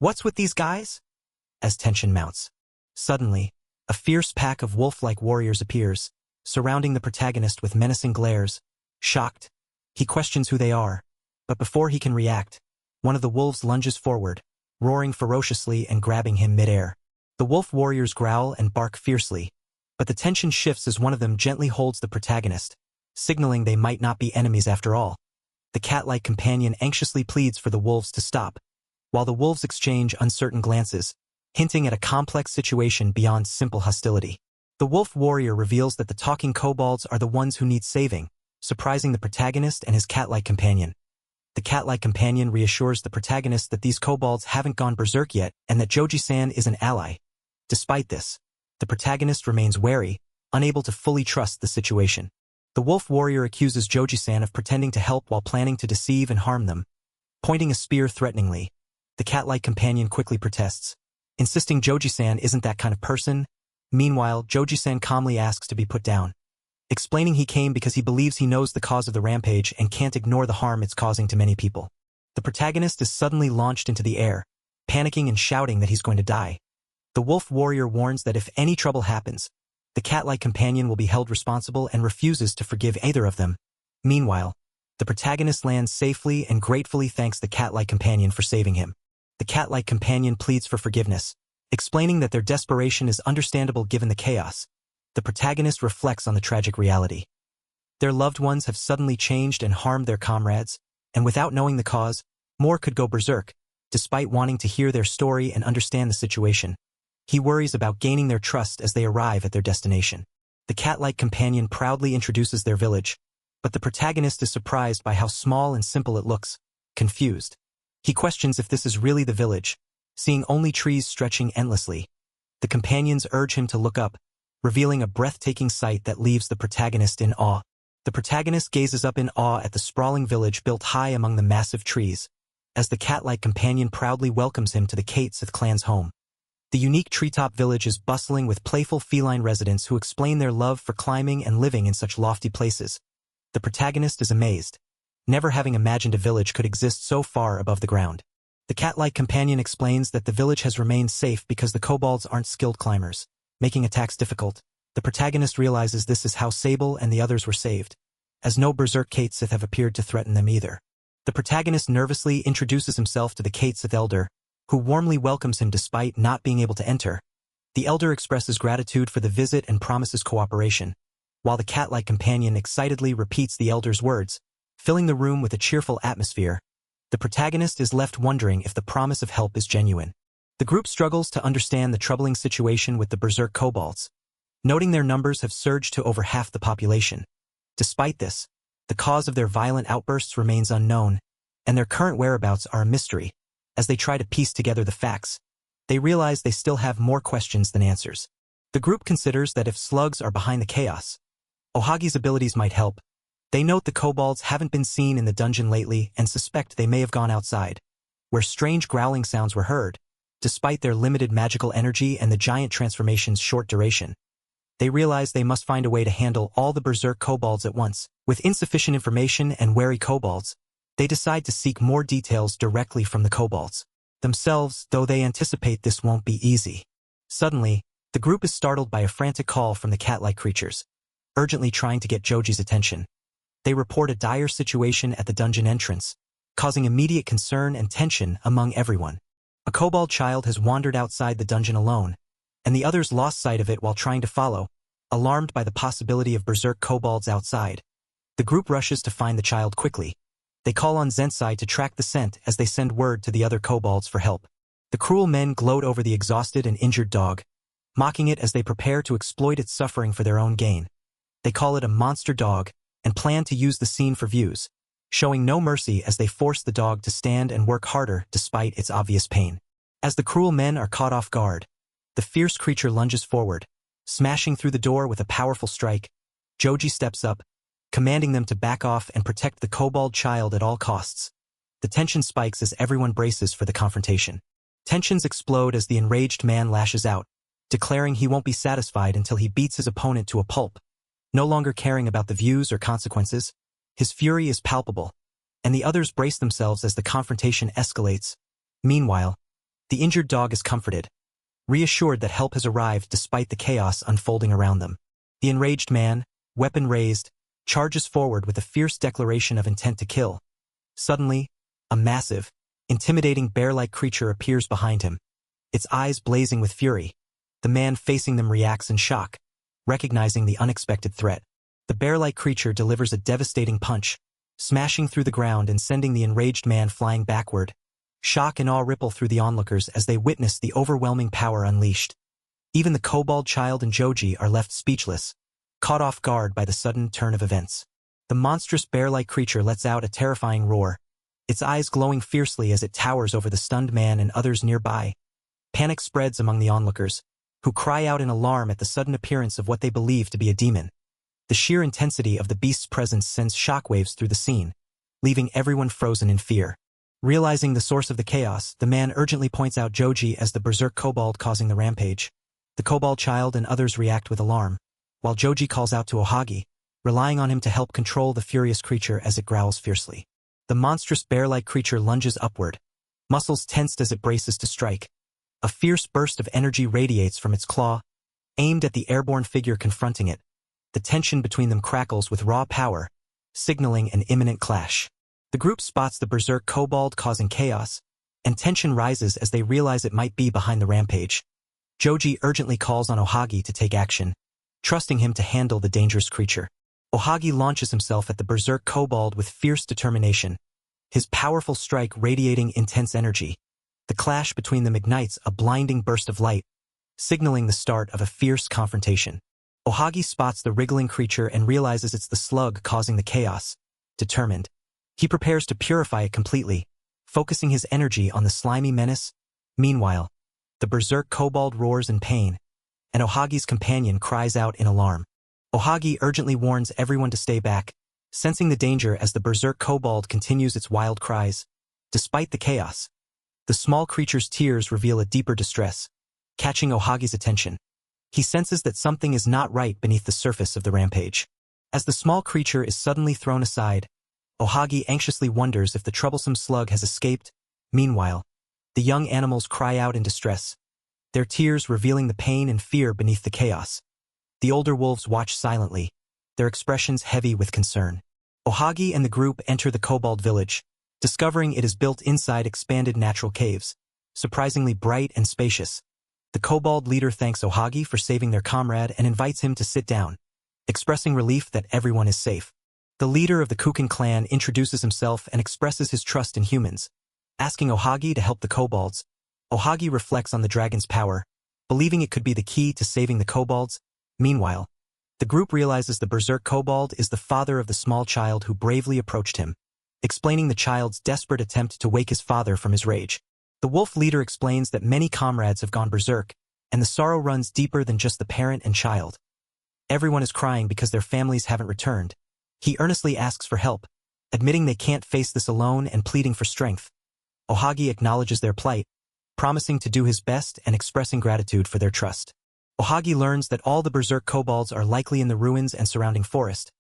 "What's with these guys?" As tension mounts. Suddenly, a fierce pack of wolf-like warriors appears, surrounding the protagonist with menacing glares. Shocked, he questions who they are, but before he can react, one of the wolves lunges forward, roaring ferociously and grabbing him mid-air. The wolf warriors growl and bark fiercely, but the tension shifts as one of them gently holds the protagonist, signaling they might not be enemies after all. The cat-like companion anxiously pleads for the wolves to stop, while the wolves exchange uncertain glances, hinting at a complex situation beyond simple hostility. The wolf warrior reveals that the talking kobolds are the ones who need saving, surprising the protagonist and his cat-like companion. The cat-like companion reassures the protagonist that these kobolds haven't gone berserk yet and that Joji-san is an ally. Despite this, the protagonist remains wary, unable to fully trust the situation. The wolf warrior accuses Joji-san of pretending to help while planning to deceive and harm them. Pointing a spear threateningly, the cat-like companion quickly protests, insisting Joji-san isn't that kind of person. Meanwhile, Joji-san calmly asks to be put down, explaining he came because he believes he knows the cause of the rampage and can't ignore the harm it's causing to many people. The protagonist is suddenly launched into the air, panicking and shouting that he's going to die. The wolf warrior warns that if any trouble happens, the cat-like companion will be held responsible and refuses to forgive either of them. Meanwhile, the protagonist lands safely and gratefully thanks the cat-like companion for saving him. The cat-like companion pleads for forgiveness, explaining that their desperation is understandable given the chaos. The protagonist reflects on the tragic reality. Their loved ones have suddenly changed and harmed their comrades, and without knowing the cause, more could go berserk, despite wanting to hear their story and understand the situation. He worries about gaining their trust as they arrive at their destination. The cat-like companion proudly introduces their village, but the protagonist is surprised by how small and simple it looks, confused. He questions if this is really the village, seeing only trees stretching endlessly. The companions urge him to look up, revealing a breathtaking sight that leaves the protagonist in awe. The protagonist gazes up in awe at the sprawling village built high among the massive trees, as the cat-like companion proudly welcomes him to the Katesith clan's home. The unique treetop village is bustling with playful feline residents who explain their love for climbing and living in such lofty places. The protagonist is amazed, never having imagined a village could exist so far above the ground. The cat-like companion explains that the village has remained safe because the kobolds aren't skilled climbers, making attacks difficult. The protagonist realizes this is how Sable and the others were saved, as no berserk Katesith have appeared to threaten them either. The protagonist nervously introduces himself to the Katesith elder, who warmly welcomes him despite not being able to enter. The elder expresses gratitude for the visit and promises cooperation, while the cat-like companion excitedly repeats the elder's words, filling the room with a cheerful atmosphere. The protagonist is left wondering if the promise of help is genuine. The group struggles to understand the troubling situation with the berserk kobolds, noting their numbers have surged to over half the population. Despite this, the cause of their violent outbursts remains unknown, and their current whereabouts are a mystery. As they try to piece together the facts, they realize they still have more questions than answers. The group considers that if slugs are behind the chaos, Ohagi's abilities might help. They note the kobolds haven't been seen in the dungeon lately and suspect they may have gone outside, where strange growling sounds were heard. Despite their limited magical energy and the giant transformation's short duration, they realize they must find a way to handle all the berserk kobolds at once. With insufficient information and wary kobolds, they decide to seek more details directly from the kobolds themselves, though they anticipate this won't be easy. Suddenly, the group is startled by a frantic call from the cat-like creatures, urgently trying to get Joji's attention. They report a dire situation at the dungeon entrance, causing immediate concern and tension among everyone. A kobold child has wandered outside the dungeon alone, and the others lost sight of it while trying to follow, alarmed by the possibility of berserk kobolds outside. The group rushes to find the child quickly. They call on Zensai to track the scent as they send word to the other kobolds for help. The cruel men gloat over the exhausted and injured dog, mocking it as they prepare to exploit its suffering for their own gain. They call it a monster dog and plan to use the scene for views, showing no mercy as they force the dog to stand and work harder despite its obvious pain. As the cruel men are caught off guard, the fierce creature lunges forward, smashing through the door with a powerful strike. Joji steps up, commanding them to back off and protect the kobold child at all costs. The tension spikes as everyone braces for the confrontation. Tensions explode as the enraged man lashes out, declaring he won't be satisfied until he beats his opponent to a pulp. No longer caring about the views or consequences, his fury is palpable, and the others brace themselves as the confrontation escalates. Meanwhile, the injured dog is comforted, reassured that help has arrived despite the chaos unfolding around them. The enraged man, weapon raised, charges forward with a fierce declaration of intent to kill. Suddenly, a massive, intimidating bear-like creature appears behind him, its eyes blazing with fury. The man facing them reacts in shock, recognizing the unexpected threat. The bear-like creature delivers a devastating punch, smashing through the ground and sending the enraged man flying backward. Shock and awe ripple through the onlookers as they witness the overwhelming power unleashed. Even the kobold child and Joji are left speechless, caught off guard by the sudden turn of events. The monstrous bear-like creature lets out a terrifying roar, its eyes glowing fiercely as it towers over the stunned man and others nearby. Panic spreads among the onlookers, who cry out in alarm at the sudden appearance of what they believe to be a demon. The sheer intensity of the beast's presence sends shockwaves through the scene, leaving everyone frozen in fear. Realizing the source of the chaos, the man urgently points out Joji as the berserk kobold causing the rampage. The kobold child and others react with alarm, while Joji calls out to Ohagi, relying on him to help control the furious creature as it growls fiercely. The monstrous bear-like creature lunges upward, muscles tensed as it braces to strike. A fierce burst of energy radiates from its claw, aimed at the airborne figure confronting it. The tension between them crackles with raw power, signaling an imminent clash. The group spots the berserk kobold causing chaos, and tension rises as they realize it might be behind the rampage. Joji urgently calls on Ohagi to take action, trusting him to handle the dangerous creature. Ohagi launches himself at the berserk kobold with fierce determination, his powerful strike radiating intense energy. The clash between them ignites a blinding burst of light, signaling the start of a fierce confrontation. Ohagi spots the wriggling creature and realizes it's the slug causing the chaos. Determined, he prepares to purify it completely, focusing his energy on the slimy menace. Meanwhile, the berserk kobold roars in pain, and Ohagi's companion cries out in alarm. Ohagi urgently warns everyone to stay back, sensing the danger as the berserk kobold continues its wild cries. Despite the chaos, the small creature's tears reveal a deeper distress, catching Ohagi's attention. He senses that something is not right beneath the surface of the rampage. As the small creature is suddenly thrown aside, Ohagi anxiously wonders if the troublesome slug has escaped. Meanwhile, the young animals cry out in distress, their tears revealing the pain and fear beneath the chaos. The older wolves watch silently, their expressions heavy with concern. Ohagi and the group enter the kobold village, discovering it is built inside expanded natural caves, surprisingly bright and spacious. The kobold leader thanks Ohagi for saving their comrade and invites him to sit down, expressing relief that everyone is safe. The leader of the Kukin clan introduces himself and expresses his trust in humans, asking Ohagi to help the kobolds. Ohagi reflects on the dragon's power, believing it could be the key to saving the kobolds. Meanwhile, the group realizes the berserk kobold is the father of the small child who bravely approached him, explaining the child's desperate attempt to wake his father from his rage. The wolf leader explains that many comrades have gone berserk, and the sorrow runs deeper than just the parent and child. Everyone is crying because their families haven't returned. He earnestly asks for help, admitting they can't face this alone and pleading for strength. Ohagi acknowledges their plight, promising to do his best and expressing gratitude for their trust. Ohagi learns that all the berserk kobolds are likely in the ruins and surrounding forest,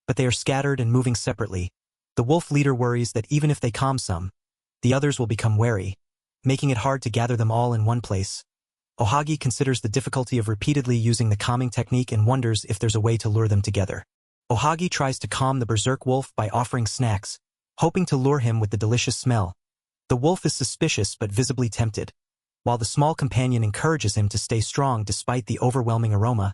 but they are scattered and moving separately. The wolf leader worries that even if they calm some, the others will become wary, making it hard to gather them all in one place. Ohagi considers the difficulty of repeatedly using the calming technique and wonders if there's a way to lure them together. Ohagi tries to calm the berserk wolf by offering snacks, hoping to lure him with the delicious smell. The wolf is suspicious but visibly tempted, while the small companion encourages him to stay strong despite the overwhelming aroma.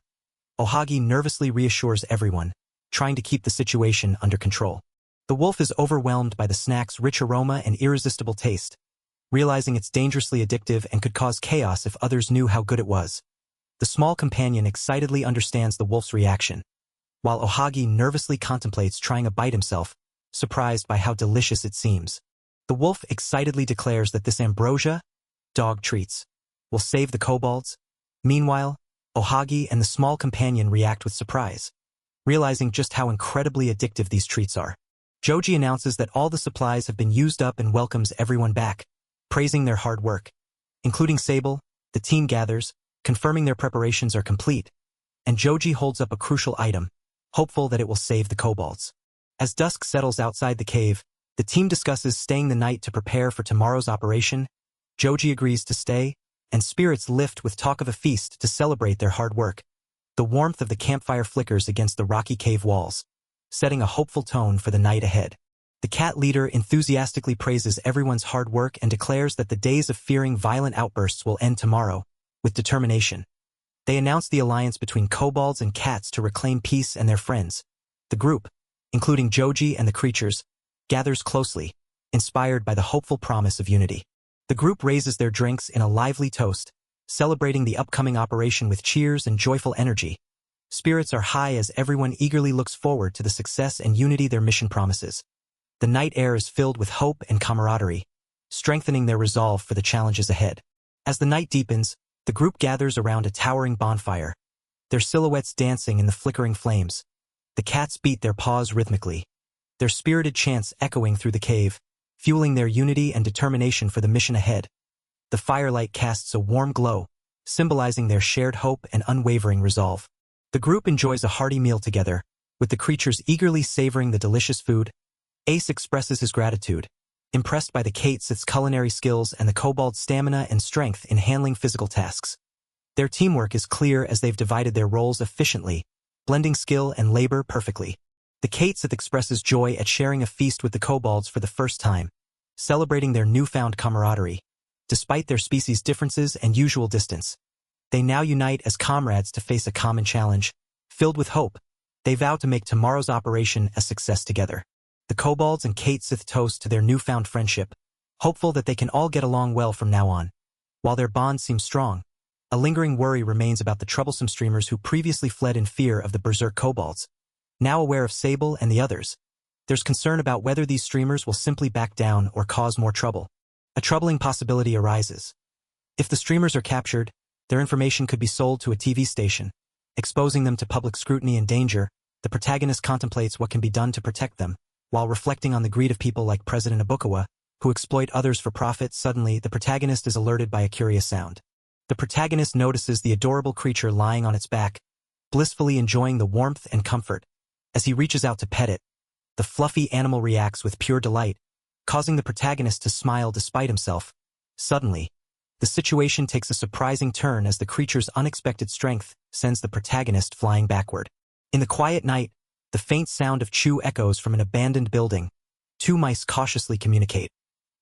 Ohagi nervously reassures everyone, trying to keep the situation under control. The wolf is overwhelmed by the snack's rich aroma and irresistible taste, realizing it's dangerously addictive and could cause chaos if others knew how good it was. The small companion excitedly understands the wolf's reaction, while Ohagi nervously contemplates trying a bite himself, surprised by how delicious it seems. The wolf excitedly declares that this ambrosia, dog treats, will save the kobolds. Meanwhile, Ohagi and the small companion react with surprise, realizing just how incredibly addictive these treats are. Joji announces that all the supplies have been used up and welcomes everyone back, praising their hard work. Including Sable, the team gathers, confirming their preparations are complete, and Joji holds up a crucial item, hopeful that it will save the kobolds. As dusk settles outside the cave, the team discusses staying the night to prepare for tomorrow's operation. Joji agrees to stay, and spirits lift with talk of a feast to celebrate their hard work. The warmth of the campfire flickers against the rocky cave walls, setting a hopeful tone for the night ahead. The cat leader enthusiastically praises everyone's hard work and declares that the days of fearing violent outbursts will end tomorrow, with determination. They announce the alliance between kobolds and cats to reclaim peace and their friends. The group, including Joji and the creatures, gathers closely, inspired by the hopeful promise of unity. The group raises their drinks in a lively toast, celebrating the upcoming operation with cheers and joyful energy. Spirits are high as everyone eagerly looks forward to the success and unity their mission promises. The night air is filled with hope and camaraderie, strengthening their resolve for the challenges ahead. As the night deepens, the group gathers around a towering bonfire, their silhouettes dancing in the flickering flames. The cats beat their paws rhythmically, their spirited chants echoing through the cave, fueling their unity and determination for the mission ahead. The firelight casts a warm glow, symbolizing their shared hope and unwavering resolve. The group enjoys a hearty meal together, with the creatures eagerly savoring the delicious food. Ace expresses his gratitude, impressed by the Kate's culinary skills and the kobold's stamina and strength in handling physical tasks. Their teamwork is clear as they've divided their roles efficiently, blending skill and labor perfectly. The Kate's expresses joy at sharing a feast with the kobolds for the first time, celebrating their newfound camaraderie. Despite their species' differences and usual distance, they now unite as comrades to face a common challenge. Filled with hope, they vow to make tomorrow's operation a success together. The kobolds and Kate's toast to their newfound friendship, hopeful that they can all get along well from now on. While their bond seems strong, a lingering worry remains about the troublesome streamers who previously fled in fear of the berserk kobolds. Now aware of Sable and the others, there's concern about whether these streamers will simply back down or cause more trouble. A troubling possibility arises. If the streamers are captured, their information could be sold to a TV station, exposing them to public scrutiny and danger. The protagonist contemplates what can be done to protect them, while reflecting on the greed of people like President Ibukawa, who exploit others for profit. Suddenly, the protagonist is alerted by a curious sound. The protagonist notices the adorable creature lying on its back, blissfully enjoying the warmth and comfort. As he reaches out to pet it, the fluffy animal reacts with pure delight, causing the protagonist to smile despite himself. Suddenly, the situation takes a surprising turn as the creature's unexpected strength sends the protagonist flying backward. In the quiet night, the faint sound of chew echoes from an abandoned building. Two mice cautiously communicate,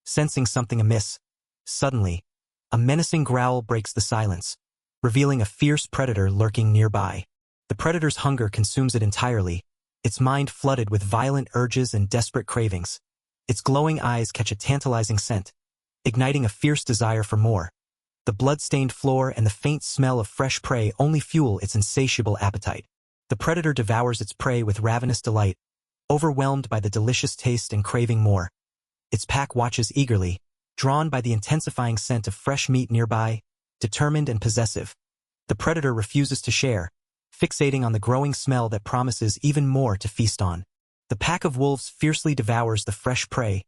sensing something amiss. Suddenly, a menacing growl breaks the silence, revealing a fierce predator lurking nearby. The predator's hunger consumes it entirely, its mind flooded with violent urges and desperate cravings. Its glowing eyes catch a tantalizing scent, igniting a fierce desire for more. The blood-stained floor and the faint smell of fresh prey only fuel its insatiable appetite. The predator devours its prey with ravenous delight, overwhelmed by the delicious taste and craving more. Its pack watches eagerly, drawn by the intensifying scent of fresh meat nearby, determined and possessive. The predator refuses to share, fixating on the growing smell that promises even more to feast on. The pack of wolves fiercely devours the fresh prey,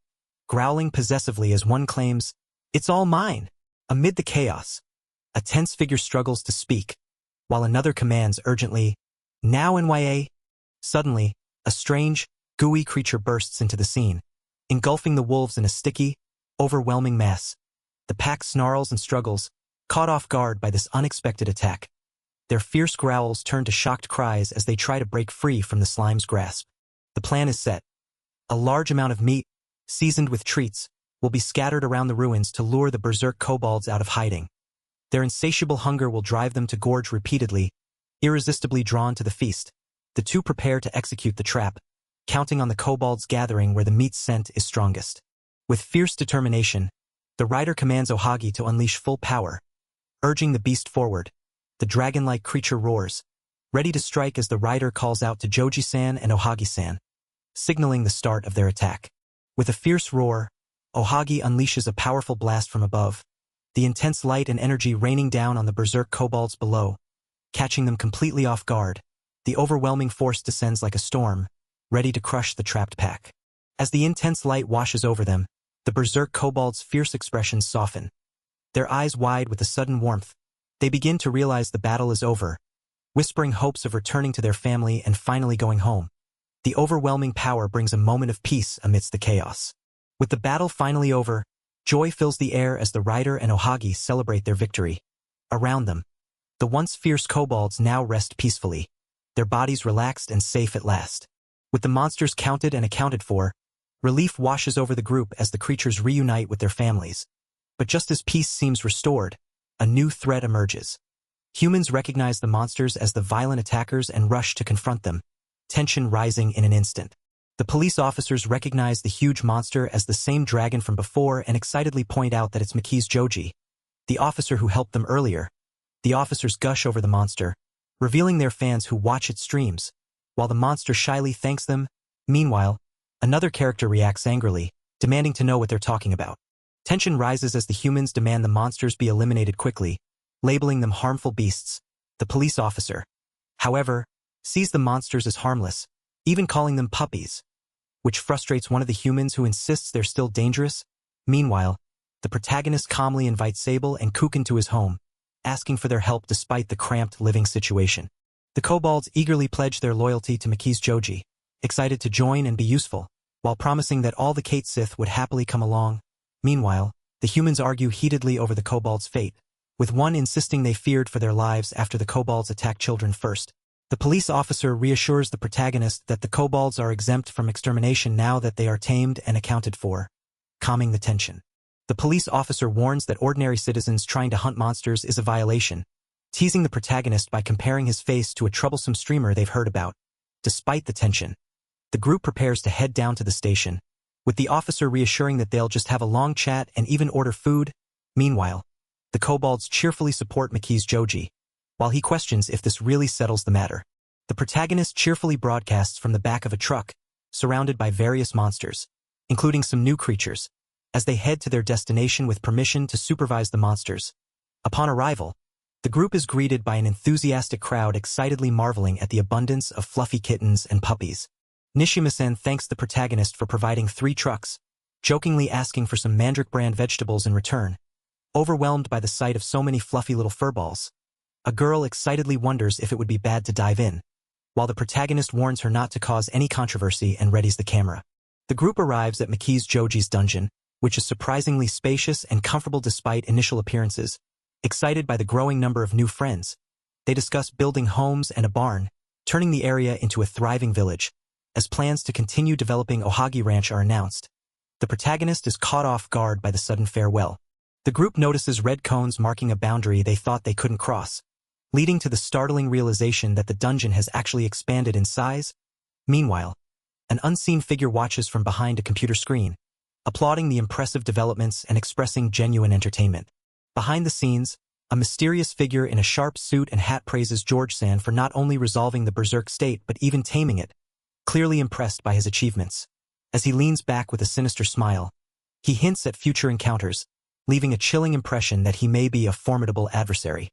growling possessively as one claims, "It's all mine." Amid the chaos, a tense figure struggles to speak, while another commands urgently, "Now NYA." Suddenly, a strange, gooey creature bursts into the scene, engulfing the wolves in a sticky, overwhelming mass. The pack snarls and struggles, caught off guard by this unexpected attack. Their fierce growls turn to shocked cries as they try to break free from the slime's grasp. The plan is set. A large amount of meat, seasoned with treats, will be scattered around the ruins to lure the berserk kobolds out of hiding. Their insatiable hunger will drive them to gorge repeatedly, irresistibly drawn to the feast. The two prepare to execute the trap, counting on the kobolds gathering where the meat scent is strongest. With fierce determination, The rider commands Ohagi to unleash full power, urging the beast forward. The dragon-like creature roars, ready to strike as the rider calls out to Joji-san and Ohagi-san, signaling the start of their attack. With a fierce roar, Ohagi unleashes a powerful blast from above, the intense light and energy raining down on the berserk kobolds below, catching them completely off guard. The overwhelming force descends like a storm, ready to crush the trapped pack. As the intense light washes over them, the berserk kobolds' fierce expressions soften. Their eyes wide with a sudden warmth, they begin to realize the battle is over, whispering hopes of returning to their family and finally going home. The overwhelming power brings a moment of peace amidst the chaos. With the battle finally over, joy fills the air as the rider and Ohagi celebrate their victory. Around them, the once fierce kobolds now rest peacefully, their bodies relaxed and safe at last. With the monsters counted and accounted for, relief washes over the group as the creatures reunite with their families. But just as peace seems restored, a new threat emerges. Humans recognize the monsters as the violent attackers and rush to confront them, tension rising in an instant. The police officers recognize the huge monster as the same dragon from before and excitedly point out that it's Miki's Joji, the officer who helped them earlier. The officers gush over the monster, revealing their fans who watch its streams, while the monster shyly thanks them. Meanwhile, another character reacts angrily, demanding to know what they're talking about. Tension rises as the humans demand the monsters be eliminated quickly, labeling them harmful beasts. The police officer, however, sees the monsters as harmless, even calling them puppies, which frustrates one of the humans who insists they're still dangerous. Meanwhile, the protagonist calmly invites Sable and Kukin to his home, asking for their help despite the cramped living situation. The kobolds eagerly pledge their loyalty to Miki's Joji, excited to join and be useful, while promising that all the Kate Sith would happily come along. Meanwhile, the humans argue heatedly over the kobolds' fate, with one insisting they feared for their lives after the kobolds attacked children first. The police officer reassures the protagonist that the kobolds are exempt from extermination now that they are tamed and accounted for, calming the tension. The police officer warns that ordinary citizens trying to hunt monsters is a violation, teasing the protagonist by comparing his face to a troublesome streamer they've heard about. Despite the tension, the group prepares to head down to the station, with the officer reassuring that they'll just have a long chat and even order food. Meanwhile, the kobolds cheerfully support Miki's Joji, while he questions if this really settles the matter. The protagonist cheerfully broadcasts from the back of a truck, surrounded by various monsters, including some new creatures, as they head to their destination with permission to supervise the monsters. Upon arrival, the group is greeted by an enthusiastic crowd excitedly marveling at the abundance of fluffy kittens and puppies. Nishima-sen thanks the protagonist for providing 3 trucks, jokingly asking for some mandrake brand vegetables in return. Overwhelmed by the sight of so many fluffy little furballs, a girl excitedly wonders if it would be bad to dive in, while the protagonist warns her not to cause any controversy and readies the camera. The group arrives at Miki's Joji's dungeon, which is surprisingly spacious and comfortable despite initial appearances. Excited by the growing number of new friends, they discuss building homes and a barn, turning the area into a thriving village. As plans to continue developing Ohagi Ranch are announced, the protagonist is caught off guard by the sudden farewell. The group notices red cones marking a boundary they thought they couldn't cross, leading to the startling realization that the dungeon has actually expanded in size. Meanwhile, an unseen figure watches from behind a computer screen, applauding the impressive developments and expressing genuine entertainment. Behind the scenes, a mysterious figure in a sharp suit and hat praises George-san for not only resolving the berserk state but even taming it, clearly impressed by his achievements. As he leans back with a sinister smile, he hints at future encounters, leaving a chilling impression that he may be a formidable adversary.